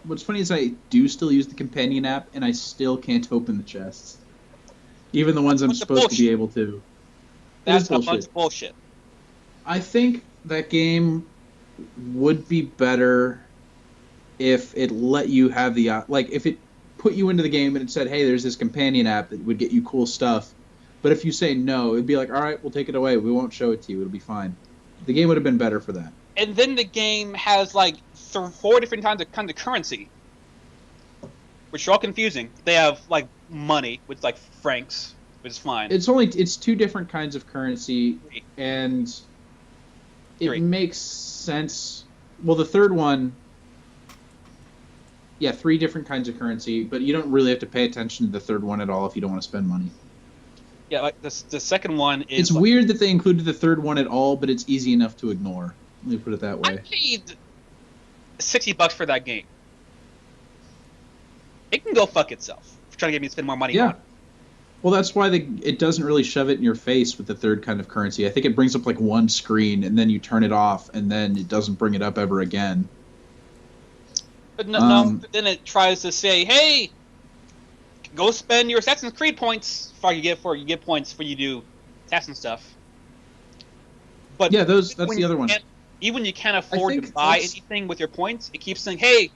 what's funny is I do still use the companion app, and I still can't open the chests, even the ones I'm supposed to be able to. That's a bunch of bullshit. I think that game would be better if it let you have the if it put you into the game and it said, "Hey, there's this companion app that would get you cool stuff." But if you say no, it'd be like, "All right, we'll take it away. We won't show it to you. It'll be fine." The game would have been better for that. And then the game has like 4 different kinds of currency, which are all confusing. They have like money with like francs, which is fine. It's 2 different kinds of currency, and it makes sense. Well, the third one, yeah, 3 different kinds of currency, but you don't really have to pay attention to the third one at all if you don't want to spend money. Yeah, like the second one is. It's weird that they included the third one at all, but it's easy enough to ignore. Let me put it that way. I paid $60 for that game. It can go fuck itself for trying to get me to spend more money on it. Well, that's why it doesn't really shove it in your face with the third kind of currency. I think it brings up like one screen, and then you turn it off, and then it doesn't bring it up ever again. But no, then it tries to say, "Hey, go spend your Assassin's Creed points you get points for you do Assassin stuff." But yeah, that's the other one. Even when you can't afford to buy anything with your points, it keeps saying, "Hey,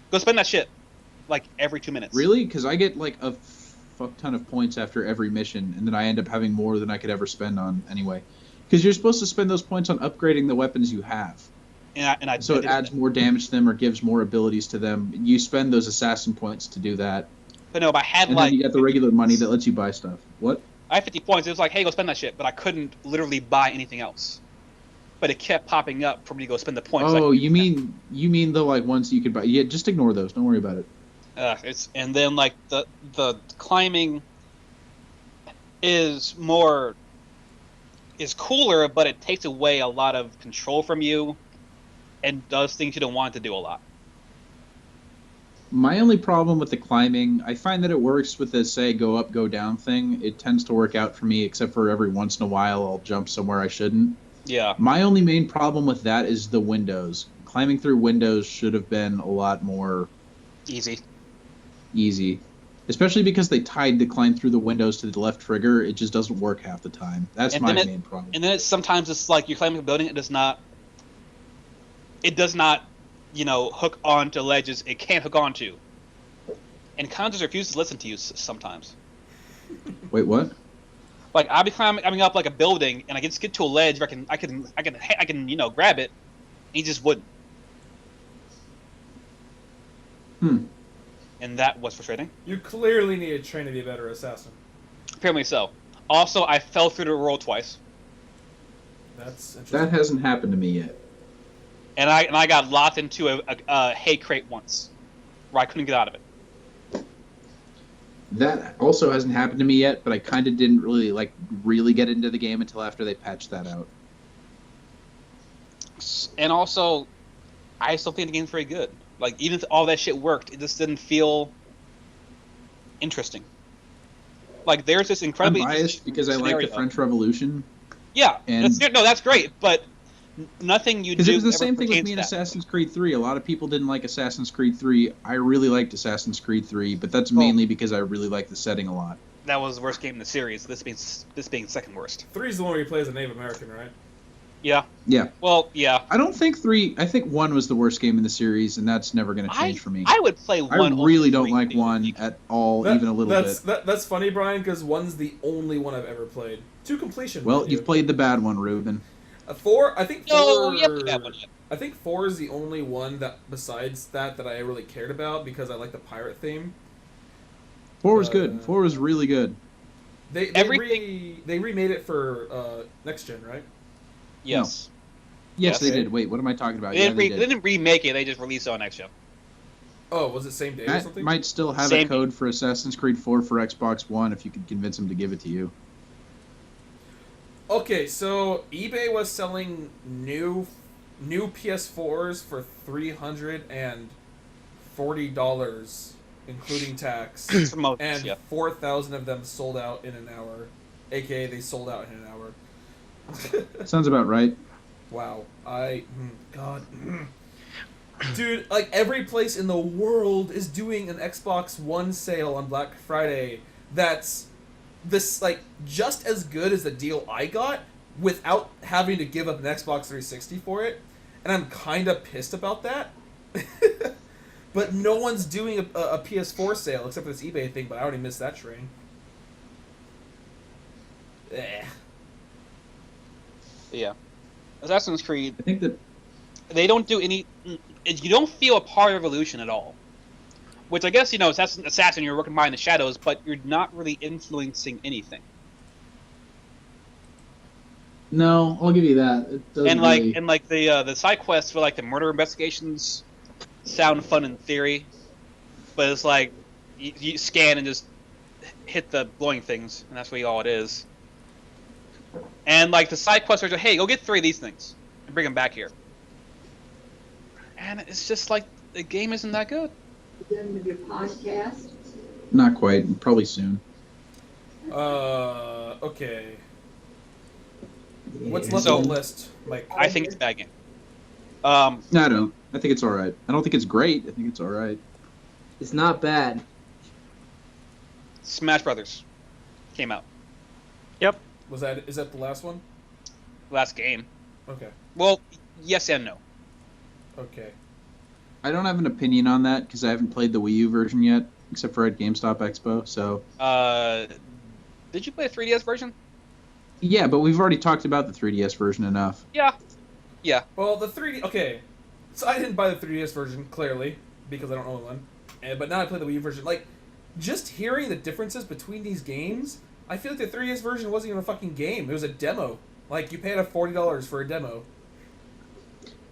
go spend that shit," like every 2 minutes. Really? Because I get like a fuck ton of points after every mission, and then I end up having more than I could ever spend on anyway. Because you're supposed to spend those points on upgrading the weapons you have. So it adds more damage to them or gives more abilities to them. You spend those assassin points to do that. But no, if I had and then you get the regular money that lets you buy stuff. What? I had 50 points. It was like, "Hey, go spend that shit," but I couldn't literally buy anything else. But it kept popping up for me to go spend the points. Oh, you mean the like ones you could buy? Yeah, just ignore those. Don't worry about it. And then like the climbing is cooler, but it takes away a lot of control from you, and does things you don't want it to do a lot. My only problem with the climbing, I find that it works with the, say, go up, go down thing. It tends to work out for me, except for every once in a while I'll jump somewhere I shouldn't. Yeah. My only main problem with that is the windows. Climbing through windows should have been a lot more... Easy. Especially because they tied the climb through the windows to the left trigger. It just doesn't work half the time. That's my main problem. And then sometimes it's like you're climbing a building, it does not, hook onto ledges it can't hook onto. And kind of just refuses to listen to you sometimes. Wait, what? Like I'll be climbing up like a building, and I can just get to a ledge where I can grab it. And he just wouldn't. And that was frustrating. You clearly need to train to be a better assassin. Apparently so. Also, I fell through the roll twice. That's interesting. That hasn't happened to me yet. And I got locked into a hay crate once, where I couldn't get out of it. That also hasn't happened to me yet, but I kind of didn't really get into the game until after they patched that out. And also, I still think the game's very good. Like, even if all that shit worked, it just didn't feel interesting. Like, there's this incredibly... I'm biased because I like the French Revolution. Yeah, and that's great, but nothing you do... Because it was the same thing with me in Assassin's Creed 3. A lot of people didn't like Assassin's Creed 3. I really liked Assassin's Creed 3, but that's mainly because I really like the setting a lot. That was the worst game in the series, this being second worst. 3 is the one where you play as a Native American, right? Yeah. Yeah. Well, yeah. I don't think 3... I think 1 was the worst game in the series, and that's never going to change for me. I would play 1 I really don't like 1 at all, even a little bit. That's funny, Brian, because 1's the only one I've ever played. To completion. Well, you've played the bad one, Ruben. 4, I think 4... No, you haven't played that one yet. I think 4 is the only one that, besides that I really cared about, because I like the pirate theme. 4 was good. 4 was really good. They remade it for next gen, right? Yes. No. Yes, they did. Wait, what am I talking about? They didn't remake it. They just released it on next gen. Oh, was it same day or something? Might still have a code for Assassin's Creed 4 for Xbox One if you could convince them to give it to you. Okay, so eBay was selling new PS4s for $340, including tax, and 4,000 of them sold out in an hour. AKA, they sold out in an hour. Sounds about right. Wow. God. Dude, like every place in the world is doing an Xbox One sale on Black Friday that's this like just as good as the deal I got without having to give up an Xbox 360 for it. And I'm kind of pissed about that. But no one's doing a PS4 sale except for this eBay thing, but I already missed that train. Yeah. Assassin's Creed, I think that they don't do any... You don't feel a part of Revolution at all. Which I guess, Assassin, you're working behind the shadows, but you're not really influencing anything. no, I'll give you that. It doesn't really... the side quests for like the murder investigations sound fun in theory, but it's like you scan and just hit the glowing things, and that's really all it is. And like the side quests are just, hey, go get 3 of these things and bring them back here. And it's just like the game isn't that good. Done with your podcast? Not quite. Probably soon. Okay. What's left on the list, Mike? I think it's a bad game. No, I don't. I think it's all right. I don't think it's great. I think it's all right. It's not bad. Smash Brothers came out. Yep. Is that the last one? Last game. Okay. Well, yes and no. Okay. I don't have an opinion on that because I haven't played the Wii U version yet, except for at GameStop Expo. So. Did you play a 3DS version? Yeah, but we've already talked about the 3DS version enough. Yeah. Yeah. Well, the 3D... Okay. So I didn't buy the 3DS version, clearly, because I don't own one. But now I play the Wii U version. Like, just hearing the differences between these games, I feel like the 3DS version wasn't even a fucking game. It was a demo. Like, you paid $40 for a demo.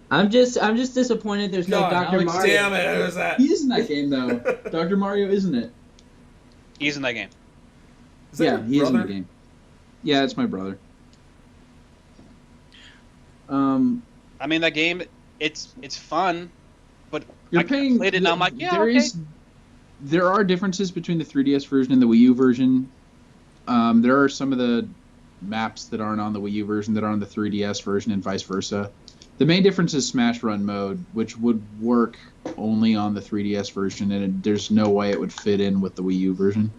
I'm just disappointed there's no God, Dr. Alex, Mario. damn it, who was that? He is in that game, though. Dr. Mario, isn't it? He's in that game. Is that Yeah, your he is in the brother? game. Yeah, it's my brother. I mean, that game, it's fun, but You're I paying. played it and I'm like, yeah, there okay. There are differences between the 3DS version and the Wii U version. There are some of the maps that aren't on the Wii U version that are on the 3DS version, and vice versa. The main difference is Smash Run mode, which would work only on the 3DS version, and there's no way it would fit in with the Wii U version.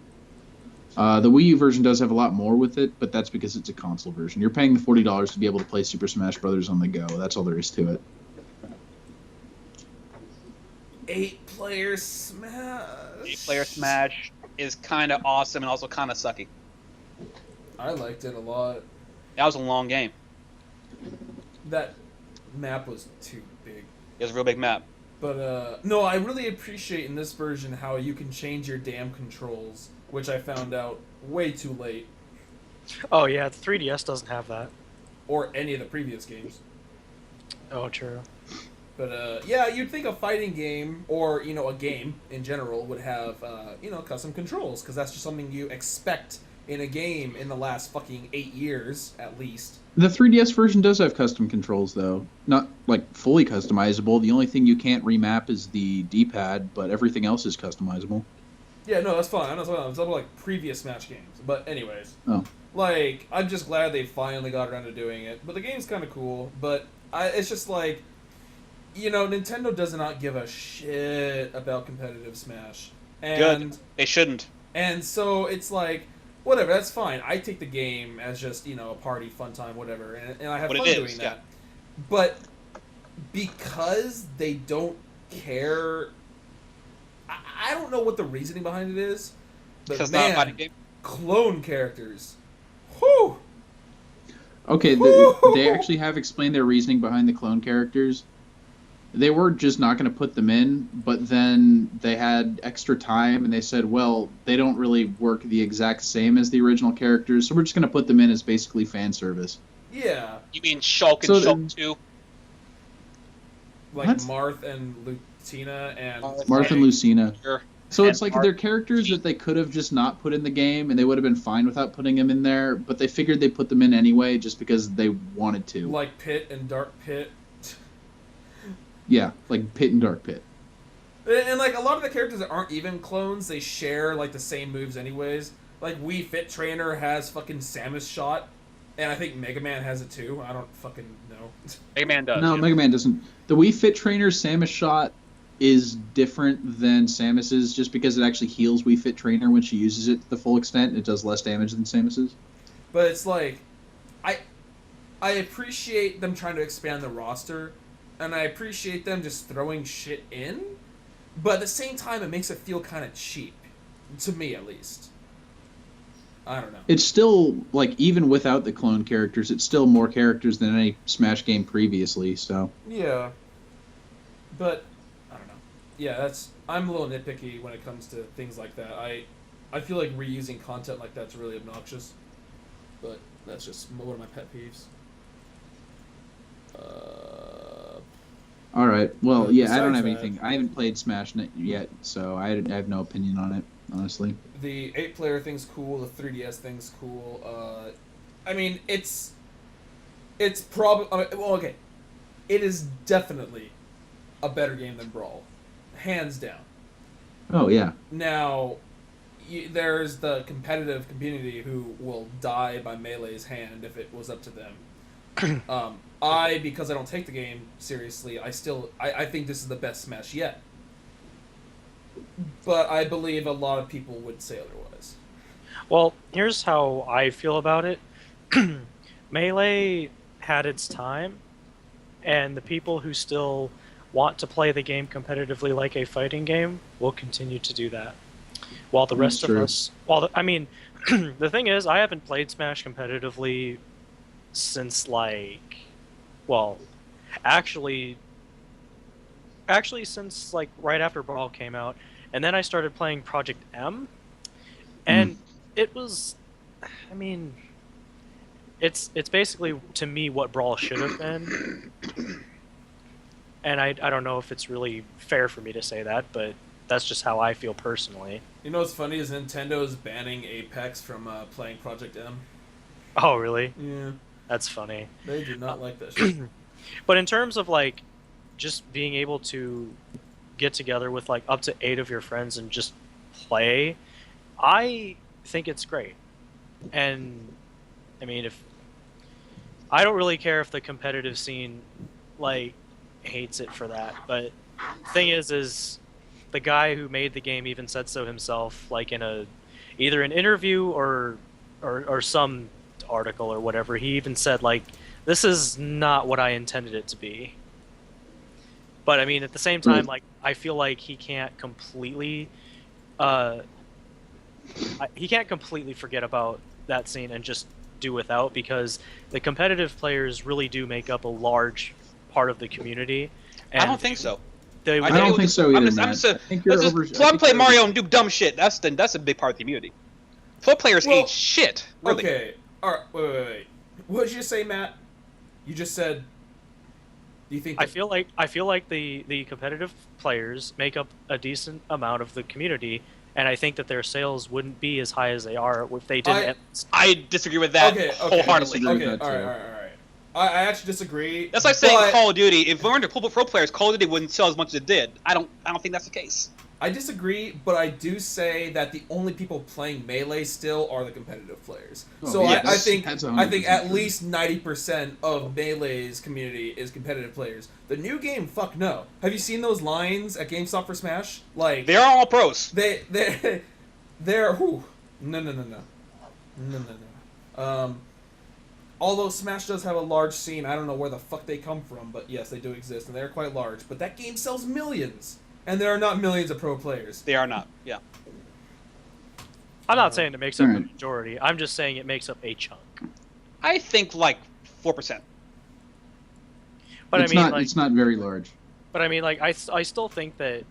The Wii U version does have a lot more with it, but that's because it's a console version. You're paying the $40 to be able to play Super Smash Bros. On the go. That's all there is to it. 8-player Smash. 8-player Smash is kind of awesome and also kind of sucky. I liked it a lot. That was a long game. That map was too big. It was a real big map. But, no, I really appreciate in this version how you can change your damn controls, which I found out way too late. Oh yeah, the 3DS doesn't have that. Or any of the previous games. Oh, true. But, yeah, you'd think a fighting game, or, a game in general, would have, custom controls, because that's just something you expect in a game in the last fucking 8 years, at least. The 3DS version does have custom controls, though. Not, fully customizable. The only thing you can't remap is the D-pad, but everything else is customizable. Yeah, no, that's fine. I'm not talking about, previous Smash games. But anyways. Oh. I'm just glad they finally got around to doing it. But the game's kind of cool. But it's just Nintendo does not give a shit about competitive Smash. And, Good. They shouldn't. And so it's whatever, that's fine. I take the game as just, a party, fun time, whatever. And I have fun doing that. Yeah. But because they don't care... I don't know what the reasoning behind it is. But Because it's not a fighting game. Clone characters. Whew! Okay, they actually have explained their reasoning behind the clone characters. They were just not going to put them in, but then they had extra time, and they said, well, they don't really work the exact same as the original characters, so we're just going to put them in as basically fan service. Yeah. You mean Shulk and So Shulk 2? Like What? Marth and Lucina and... Marth and Lucina. Sure. So And it's like Marth- they're characters that they could have just not put in the game, and they would have been fine without putting them in there, but they figured they put them in anyway just because they wanted to. Like Pit and Dark Pit. Yeah, like Pit and Dark Pit. And a lot of the characters that aren't even clones, they share the same moves anyways. Like Wii Fit Trainer has fucking Samus Shot. And I think Mega Man has it too. I don't fucking know. Mega Man does. No, yeah. Mega Man doesn't. The Wii Fit Trainer Samus shot is different than Samus's just because it actually heals Wii Fit Trainer when she uses it to the full extent. It does less damage than Samus's. But it's like, I appreciate them trying to expand the roster, and I appreciate them just throwing shit in, but at the same time, it makes it feel kind of cheap, to me at least. I don't know. It's still, like, even without the clone characters, it's still more characters than any Smash game previously, so. Yeah. But, I don't know. Yeah, I'm a little nitpicky when it comes to things like that. I feel like reusing content like that's really obnoxious, but that's just one of my pet peeves. Alright, well, yeah, I don't besides have that- anything. I haven't played Smash yet, so I have no opinion on it, honestly. The 8-player thing's cool. The 3DS thing's cool. I mean, it's probably well, okay. It is definitely a better game than Brawl, hands down. Oh, yeah. Now, there's the competitive community who will die by Melee's hand if it was up to them. Because I don't take the game seriously, I think this is the best Smash yet. But I believe a lot of people would say otherwise. Well, here's how I feel about it. Melee had its time, and the people who still want to play the game competitively like a fighting game will continue to do that. While the rest of us... the thing is, I haven't played Smash competitively since, actually since, right after Brawl came out. And then I started playing Project M, and it was, it's basically, to me, what Brawl should have been. And I don't know if it's really fair for me to say that, but that's just how I feel personally. You know what's funny is Nintendo's banning Apex from playing Project M. Oh, really? Yeah. That's funny. They do not like that shit. But in terms of, just being able to get together with, up to 8 of your friends and just play, I think it's great. And, if... I don't really care if the competitive scene, hates it for that, but thing is the guy who made the game even said so himself, in either an interview or some article or whatever. He even said, this is not what I intended it to be. But at the same time, I feel like he can't completely forget about that scene and just do without, because the competitive players really do make up a large part of the community. And I don't think so. I don't think so either, Matt. I think you're over... play Mario and do dumb shit. That's a big part of the community. Pro players hate shit. Really. Okay. All right. Wait. What did you say, Matt? You just said... Do you think... I feel like the competitive players make up a decent amount of the community, and I think that their sales wouldn't be as high as they are if they didn't... I disagree with that wholeheartedly. Okay, all right. I actually disagree. That's like saying Call of Duty. If we weren't pro players, Call of Duty wouldn't sell as much as it did. I don't think that's the case. I disagree, but I do say that the only people playing Melee still are the competitive players. I think at least 90% of Melee's community is competitive players. The new game, fuck no. Have you seen those lines at GameStop for Smash? They're all pros. They're whew. No. Although Smash does have a large scene, I don't know where the fuck they come from, but yes, they do exist, and they're quite large. But that game sells millions, and there are not millions of pro players. They are not, yeah. I'm not saying it makes up the majority. I'm just saying it makes up a chunk. I think 4%. But it's not very large. But I still think that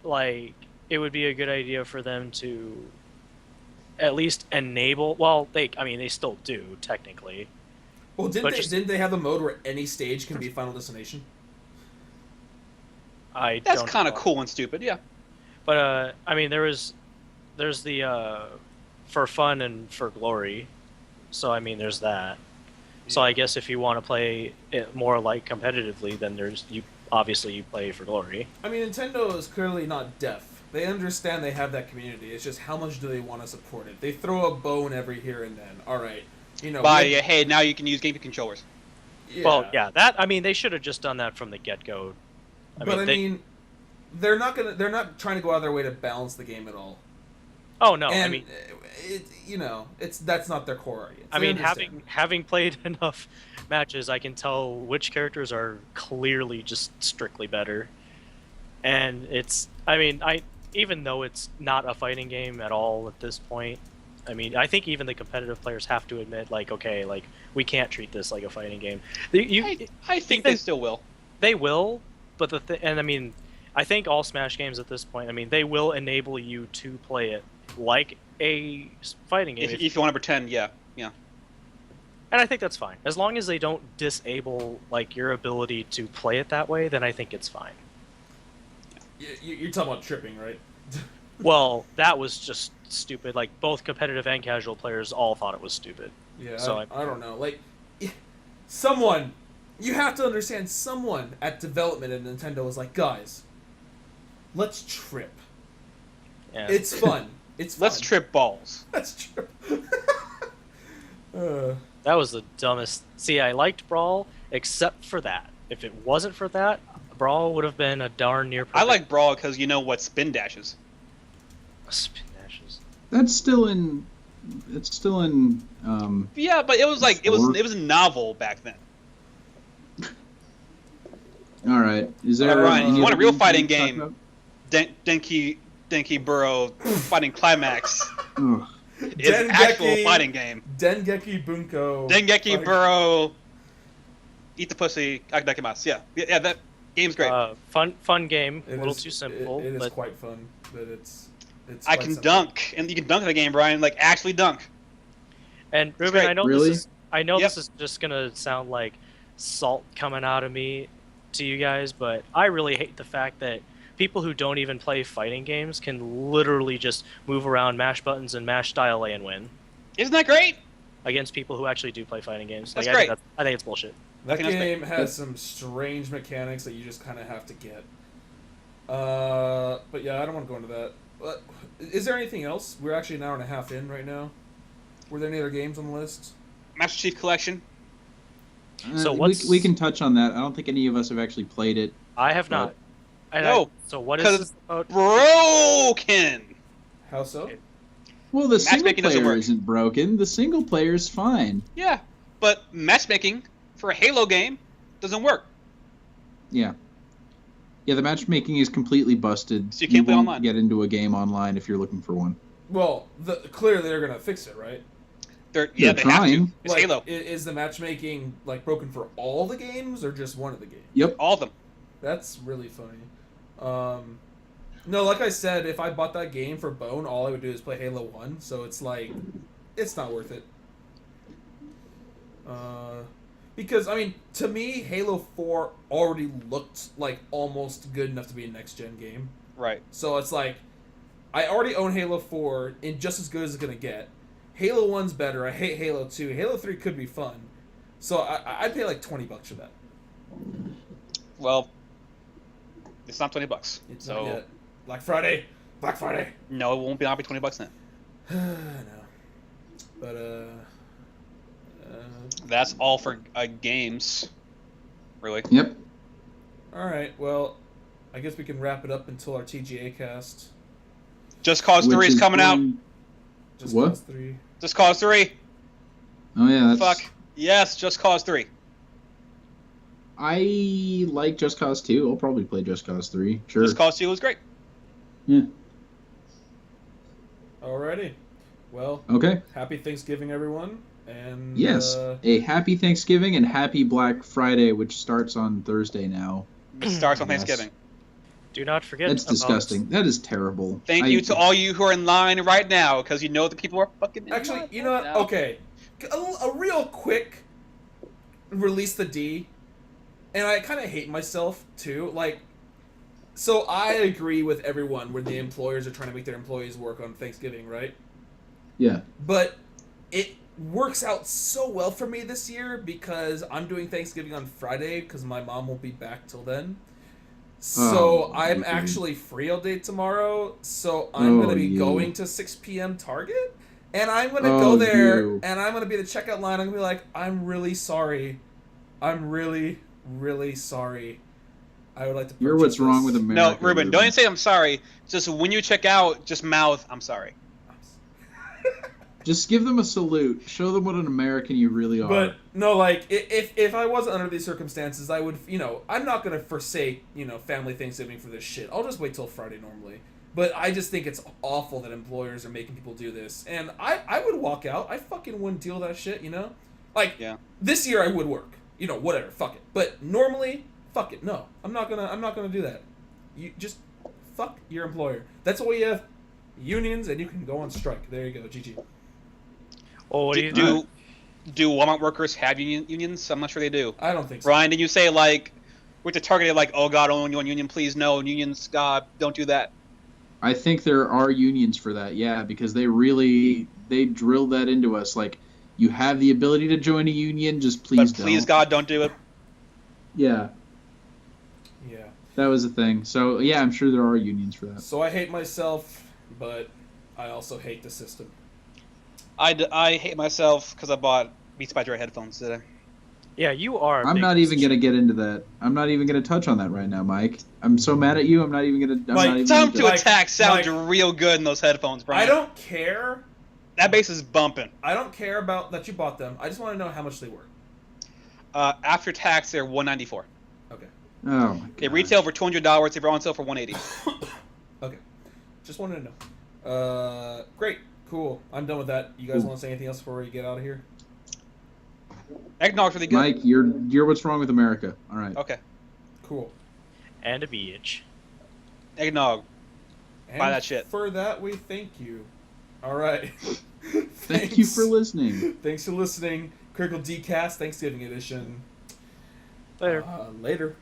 it would be a good idea for them to at least enable. Well, they still do technically. Well, didn't they have a mode where any stage can be Final Destination? That's kind of cool and stupid, yeah. But there's the for fun and for glory, so there's that. Yeah. So I guess if you want to play it more competitively, then you play for glory. Nintendo is clearly not deaf. They understand they have that community. It's just how much do they want to support it? They throw a bone every here and then. All right, You know, By hey, now you can use GameCube controllers. yeah. Well, yeah, that I mean, they should have just done that from the get-go. They're not trying to go out of their way to balance the game at all. Oh no, And I mean, that's not their core audience. I They mean, understand. having played enough matches, I can tell which characters are clearly just strictly better. And even though it's not a fighting game at all at this point, I mean, I think even the competitive players have to admit, like, okay, like, we can't treat this like a fighting game. I think they still will. They will, but I think all Smash games at this point, I mean, they will enable you to play it like a fighting game. If you want to pretend, yeah. And I think that's fine. As long as they don't disable, like, your ability to play it that way, then I think it's fine. You're talking about tripping, right? Well, that was just stupid. Like, both competitive and casual players all thought it was stupid. Yeah, So I don't know. Like, someone, you have to understand, someone at development at Nintendo was like, guys, let's trip. Yeah. It's fun. It's fun. Let's trip balls. Let's trip. That was the dumbest. See, I liked Brawl, except for that. If it wasn't for that, Brawl would have been a darn near perfect. I like Brawl because you know what spin dashes. Spin dashes. That's still in. It's still in. Yeah, but it was like it was novel back then. All right. Is there? Ryan, any you want a other real games fighting you wanna game? talk Denki Burrow fighting climax. about? Ugh. It's an actual fighting game. Dengeki Bunko. Dengeki Fighting- Burrow. Eat the pussy. Akdakimasu. Yeah, that game's great. Fun game. It A little is- too simple. It is but quite fun, but it's. I quite can simple. dunk, and you can dunk in the game, Brian. Like actually dunk. And Ruben, great. I know Really? this is just gonna sound like salt coming out of me to you guys, but I really hate the fact that people who don't even play fighting games can literally just move around, mash buttons, and mash style A and win Isn't that great? against people who actually do play fighting games. That's Like, great. I think it's bullshit. That Okay, that's game has some strange mechanics that you just kind of have to get. But yeah, I don't want to go into that. But is there anything else? We're actually an hour and a half in right now. Were there any other games on the list? Master Chief Collection. So we- what's- we can touch on that. I don't think any of us have actually played it. I have not. And No, so what is 'cause this about? Broken. How so? Well, the single Matchmaking doesn't player work. isn't broken. The single player's fine. Yeah, but matchmaking for a Halo game doesn't work. Yeah. Yeah, the matchmaking is completely busted. So you can't play won't online. get into a game online if you're looking for one. Well, clearly they're gonna fix it, right? They're They're have to. trying. It's Like, Halo. Is the matchmaking like broken for all the games or just one of the games? Yep. All of them. That's really funny. No, like I said, if I bought that game for Bone, all I would do is play Halo 1, so it's like, it's not worth it. Because, I mean, to me, Halo 4 already looked like almost good enough to be a next-gen game. Right. So it's like, I already own Halo 4, and just as good as it's going to get. Halo 1's better, I hate Halo 2, Halo 3 could be fun. So I'd pay like $20 for that. Well, it's not $20. It's So not yet. Black Friday! Black Friday! no, it won't be. Not be $20 then. No. But, That's all for games. Really. Yep. alright, well, I guess we can wrap it up until our TGA cast. Just Cause 3 is coming out. Just What? Cause 3. Just Cause 3. Oh yeah, that's. Fuck. Yes, Just Cause 3. I like Just Cause 2. I'll probably play Just Cause 3. Sure. Just Cause 2 was great. Yeah. Alrighty. Well, Okay. happy Thanksgiving, everyone. And Yes. A happy Thanksgiving and happy Black Friday, which starts on Thursday now. It starts on Yes. Thanksgiving. Do not forget. That's about- disgusting. That is terrible. Thank you to all you who are in line right now, because you know the people are fucking in actually, line you know what? right now. Okay. A real quick release the D. And I kind of hate myself, too. Like, so I agree with everyone where the employers are trying to make their employees work on Thanksgiving, right? Yeah. But it works out so well for me this year because I'm doing Thanksgiving on Friday because my mom won't be back till then. So Oh, I'm okay. actually free all day tomorrow. So I'm going to be yeah. going to 6 p.m. Target. And I'm gonna go there, and I'm gonna be at the checkout line. I'm gonna be like, I'm really sorry. I'm really, really sorry. I would like to. You're what's wrong with America. No, Ruben, don't even say I'm sorry. Just when you check out, just mouth I'm sorry. Just give them a salute. Show them what an American you really are. But no, like if I wasn't under these circumstances, I would. I'm not gonna forsake family Thanksgiving for this shit. I'll just wait till Friday normally. But I just think it's awful that employers are making people do this, and I would walk out. I fucking wouldn't deal with that shit. Like this year I would work. Whatever, fuck it. But normally, fuck it. No, I'm not gonna do that. You just fuck your employer. That's why you have unions, and you can go on strike. There you go, GG. Oh, what do you do Walmart workers have unions? I'm not sure they do. I don't think so. Ryan, did you say with the targeted oh God, only one union, please no unions, God, don't do that. I think there are unions for that, yeah, because they drilled that into us. Like, you have the ability to join a union, just please don't. Please God, don't do it. Yeah. Yeah. That was the thing. So, yeah, I'm sure there are unions for that. So I hate myself, but I also hate the system. I hate myself because I bought Beats by Dre headphones today. Yeah, you are. I'm not even going to get into that. I'm not even going to touch on that right now, Mike. I'm so mad at you, I'm not even going to... Time to Attack sounds real good in those headphones, Brian. I don't care. That bass is bumping. I don't care about that you bought them. I just want to know how much they were. After tax, they're $194. Okay. Oh, my God. They retail for $200. They were on sale for $180. Okay. Just wanted to know. Great. Cool. I'm done with that. You guys want to say anything else before we get out of here? Eggnog's really good. Mike, you're what's wrong with America. All right. Okay. Cool. And a beach. Eggnog. And buy that shit. For that, we thank you. All right. Thank you for listening. Thanks for listening. Critical Decast Thanksgiving edition. Later. Later.